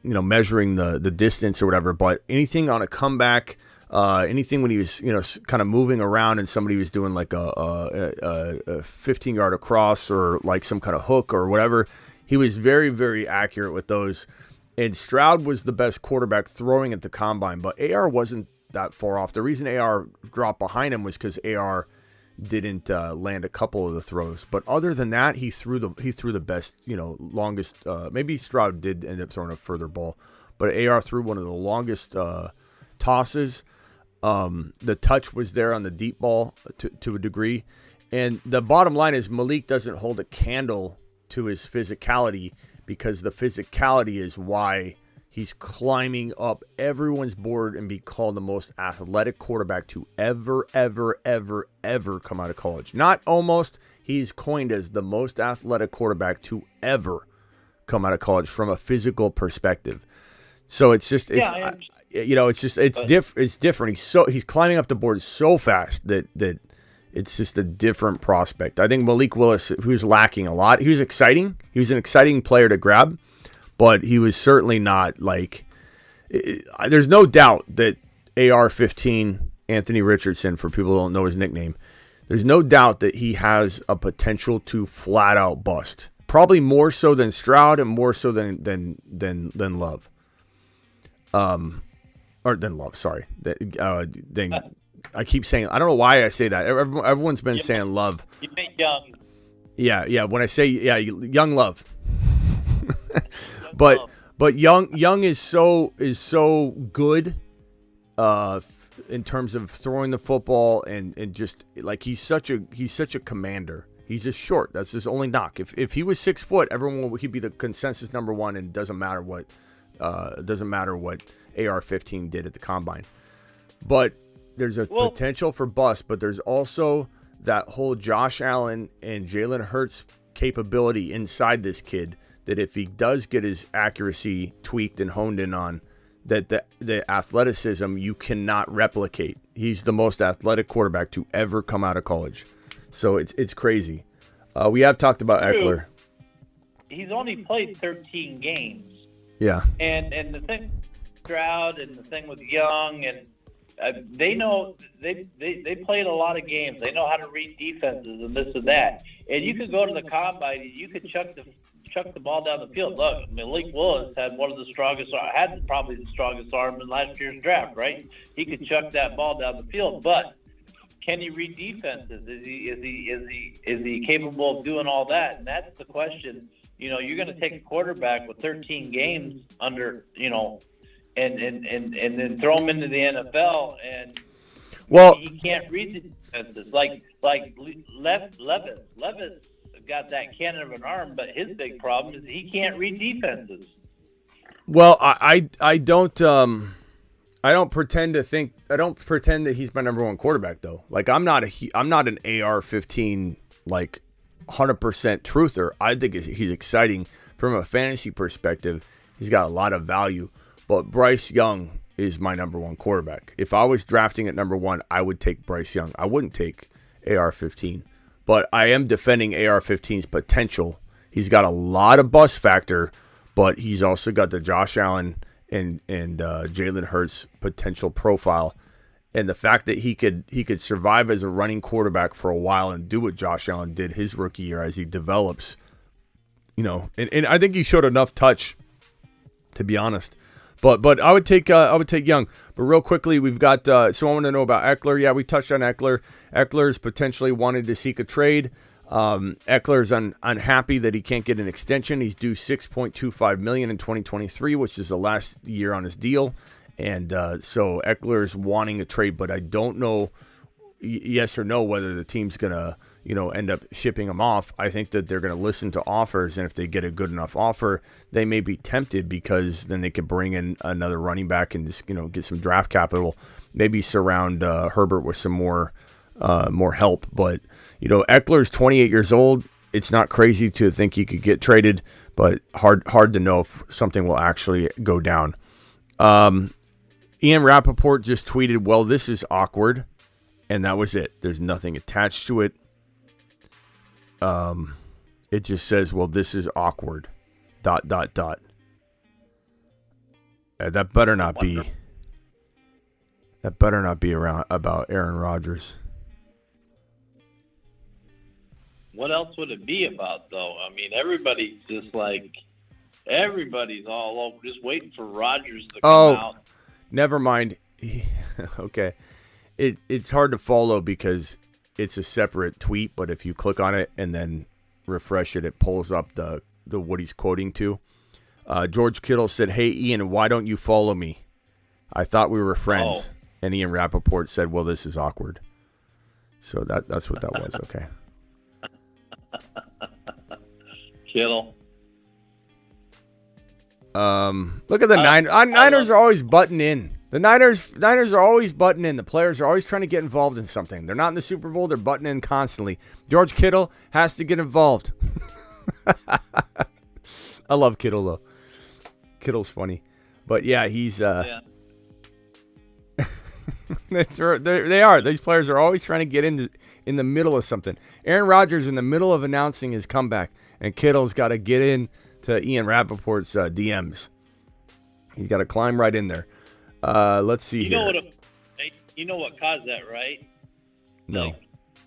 measuring the distance or whatever. But anything on a comeback. Anything when he was, kind of moving around and somebody was doing like a 15-yard across or like some kind of hook or whatever, he was very, very accurate with those. And Stroud was the best quarterback throwing at the combine, but AR wasn't that far off. The reason AR dropped behind him was because AR didn't land a couple of the throws. But other than that, he threw the best, longest. Maybe Stroud did end up throwing a further ball, but AR threw one of the longest tosses. The touch was there on the deep ball to a degree. And the bottom line is Malik doesn't hold a candle to his physicality, because the physicality is why he's climbing up everyone's board and be called the most athletic quarterback to ever come out of college. Not almost. He's coined as the most athletic quarterback to ever come out of college from a physical perspective. So it's just it's different. He's climbing up the board so fast that It's just a different prospect. I think Malik Willis, who's lacking a lot, he was exciting. He was an exciting player to grab, but he was certainly not like. There's no doubt that AR-15, Anthony Richardson, for people who don't know his nickname, there's no doubt that he has a potential to flat out bust. Probably more so than Stroud and more so than Love. Or than Love, sorry. I keep saying, I don't know why I say that. Everyone's been saying Love. You meant Young. Yeah. When I say young Love. But Young is so good in terms of throwing the football and just like he's such a commander. He's just short. That's his only knock. If he was 6 foot, he'd be the consensus number one, and it doesn't matter what AR-15 did at the combine. But there's a potential for bust, but there's also that whole Josh Allen and Jalen Hurts capability inside this kid that if he does get his accuracy tweaked and honed in on, that the athleticism you cannot replicate. He's the most athletic quarterback to ever come out of college. So it's crazy. We have talked about Eckler. He's only played 13 games. Yeah. And the thing with Stroud and the thing with Young, and they know they played a lot of games. They know how to read defenses and this and that. And you could go to the combine and you could chuck the ball down the field. Look, Malik Willis had probably the strongest arm in last year's draft, right? He could chuck that ball down the field, but can he read defenses? Is he capable of doing all that? And that's the question. You're going to take a quarterback with 13 games under, and then throw him into the NFL, and he can't read the defenses. Like Levis got that cannon of an arm, but his big problem is he can't read defenses. Well, I don't pretend that he's my number one quarterback though. Like I'm not an AR-15 like 100% truther. I think he's exciting from a fantasy perspective. He's got a lot of value, but Bryce Young is my number one quarterback. If I was drafting at number one, I would take Bryce Young. I wouldn't take AR-15, but I am defending AR-15's potential. He's got a lot of bust factor, but he's also got the Josh Allen and Jalen Hurts potential profile, and the fact that he could survive as a running quarterback for a while and do what Josh Allen did his rookie year as he develops, and I think he showed enough touch, to be honest. But I would take Young. But real quickly, we've got so I want to know about Eckler. Yeah, we touched on Eckler. Eckler's potentially wanted to seek a trade. Eckler's unhappy that he can't get an extension. He's due $6.25 million in 2023, which is the last year on his deal. And so Eckler's wanting a trade, but I don't know yes or no whether the team's going to, end up shipping him off. I think that they're going to listen to offers, and if they get a good enough offer, they may be tempted because then they could bring in another running back and just, get some draft capital, maybe surround Herbert with some more help. But, Eckler's 28 years old. It's not crazy to think he could get traded, but hard to know if something will actually go down. Ian Rappaport just tweeted, well, this is awkward. And that was it. There's nothing attached to it. It just says, well, this is awkward. ... That better not be. That better not be around about Aaron Rodgers. What else would it be about, though? I mean, everybody's all over, just waiting for Rodgers to come out. Never mind. Okay. It's hard to follow because it's a separate tweet, but if you click on it and then refresh it, it pulls up the what he's quoting to. George Kittle said, "Hey, Ian, why don't you follow me? I thought we were friends." Oh. And Ian Rappaport said, well, this is awkward. So that's what that was, okay. Kittle. Look at the Niners are always butting in. The Niners are always butting in. The players are always trying to get involved in something. They're not in the Super Bowl. They're butting in constantly. George Kittle has to get involved. I love Kittle, though. Kittle's funny. But, yeah, he's... They are. These players are always trying to get in the middle of something. Aaron Rodgers in the middle of announcing his comeback, and Kittle's got to get in to Ian Rappaport's DMs. He's got to climb right in there. Let's see here. You know what caused that, right? No.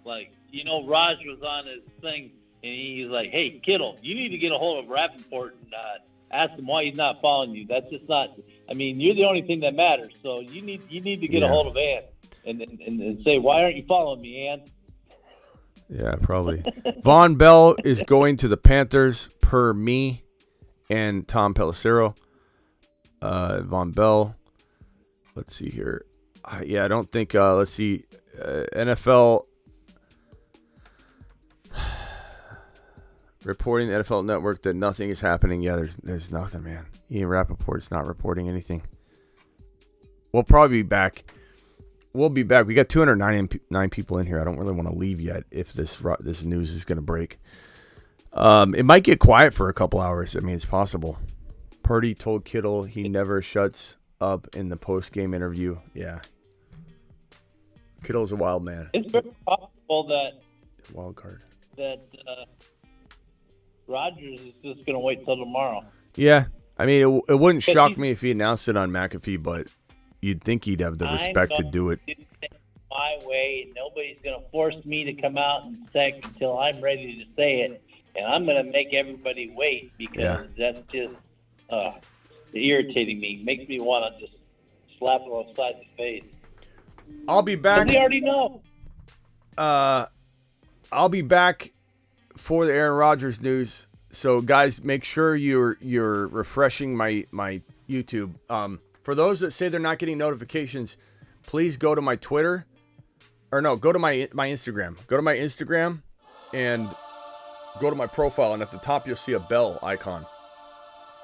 Like Raj was on his thing, and he's like, "Hey, Kittle, you need to get a hold of Rappaport and ask him why he's not following you. That's just not. I mean, you're the only thing that matters. So you need to get a hold of Ann and say, why aren't you following me, Ann?" Yeah, probably. Von Bell is going to the Panthers per me and Tom Pelissero. Von Bell. Let's see here. I don't think. Let's see. NFL reporting the NFL Network that nothing is happening. Yeah, there's nothing, man. Ian Rappaport's not reporting anything. We'll probably be back. We'll be back. We got 209 people in here. I don't really want to leave yet if this news is going to break. It might get quiet for a couple hours. I mean, it's possible. Purdy told Kittle he never shuts up in the post-game interview. Yeah. Kittle's a wild man. It's very possible that wild card. That Rodgers is just going to wait till tomorrow. Yeah. I mean, it wouldn't shock me if he announced it on McAfee, but you'd think he'd have the respect to do it. My way. Nobody's going to force me to come out and say until I'm ready to say it. And I'm going to make everybody wait because that's just irritating me. Makes me want to just slap him upside the face. I'll be back. We already know. I'll be back for the Aaron Rodgers news. So, guys, make sure you're refreshing my YouTube. For those that say they're not getting notifications, please go to my Twitter. Or no, go to my Instagram. Go to my Instagram and go to my profile. And at the top, you'll see a bell icon.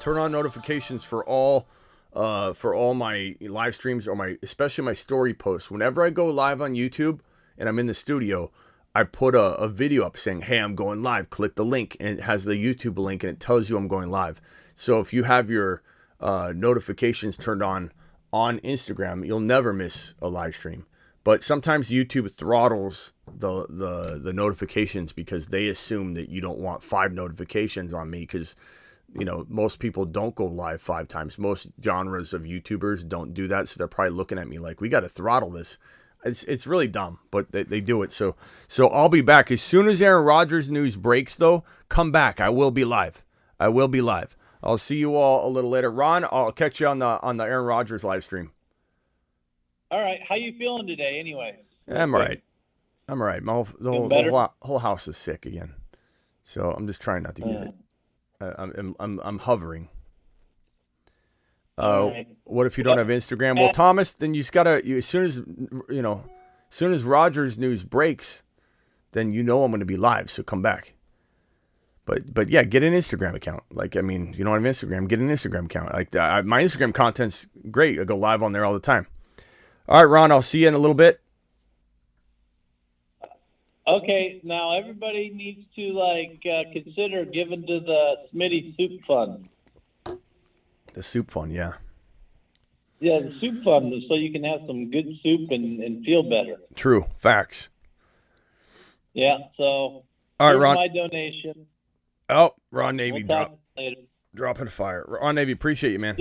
Turn on notifications for all my live streams or especially my story posts. Whenever I go live on YouTube and I'm in the studio, I put a video up saying, "Hey, I'm going live. Click the link," and it has the YouTube link and it tells you I'm going live. So if you have your notifications turned on Instagram, you'll never miss a live stream. But sometimes YouTube throttles the notifications because they assume that you don't want 5 notifications on me because most people don't go live 5 times. Most genres of YouTubers don't do that, so they're probably looking at me like, we got to throttle this. It's really dumb, but they do it. So I'll be back. As soon as Aaron Rodgers news breaks, though, come back. I will be live. I'll see you all a little later. Ron, I'll catch you on the Aaron Rodgers live stream. All right. How you feeling today anyway? I'm all right. The whole house is sick again. So I'm just trying not to get it. I'm hovering. Right. What if you don't have Instagram? Well, Thomas, then you just gotta. As soon as Rodgers news breaks, then I'm going to be live. So come back. But yeah, get an Instagram account. You don't have Instagram, get an Instagram account. My Instagram content's great. I go live on there all the time. All right, Ron, I'll see you in a little bit. Okay, now everybody needs to consider giving to the Smitty Soup Fund. The soup fund, yeah. Yeah, the soup fund, so you can have some good soup and feel better. True, facts. Yeah, so all right, Ron. My donation. Oh, Ron Navy dropping a fire. Ron Navy, appreciate you, man.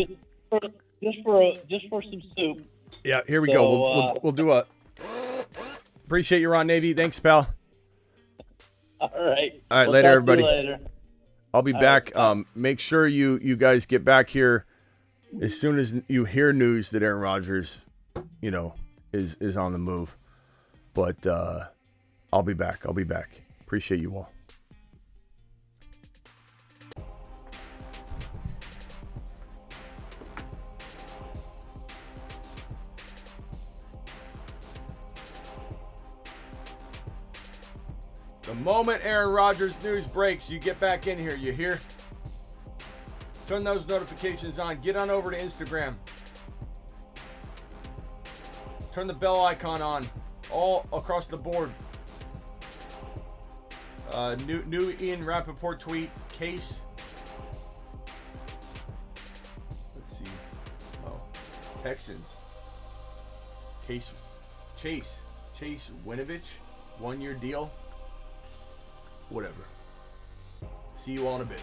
Just for some soup. Yeah, here we go. We'll do a. Appreciate you, Ron Navy. Thanks, pal. All right. All right, later, everybody. Later. I'll be back. Make sure you guys get back here as soon as you hear news that Aaron Rodgers, is on the move. But I'll be back. Appreciate you all. The moment Aaron Rodgers news breaks, you get back in here. You hear? Turn those notifications on. Get on over to Instagram. Turn the bell icon on. All across the board. New Ian Rappaport tweet. Case. Let's see. Oh, Texans. Chase Winovich, 1 year deal. Whatever. See you all in a bit.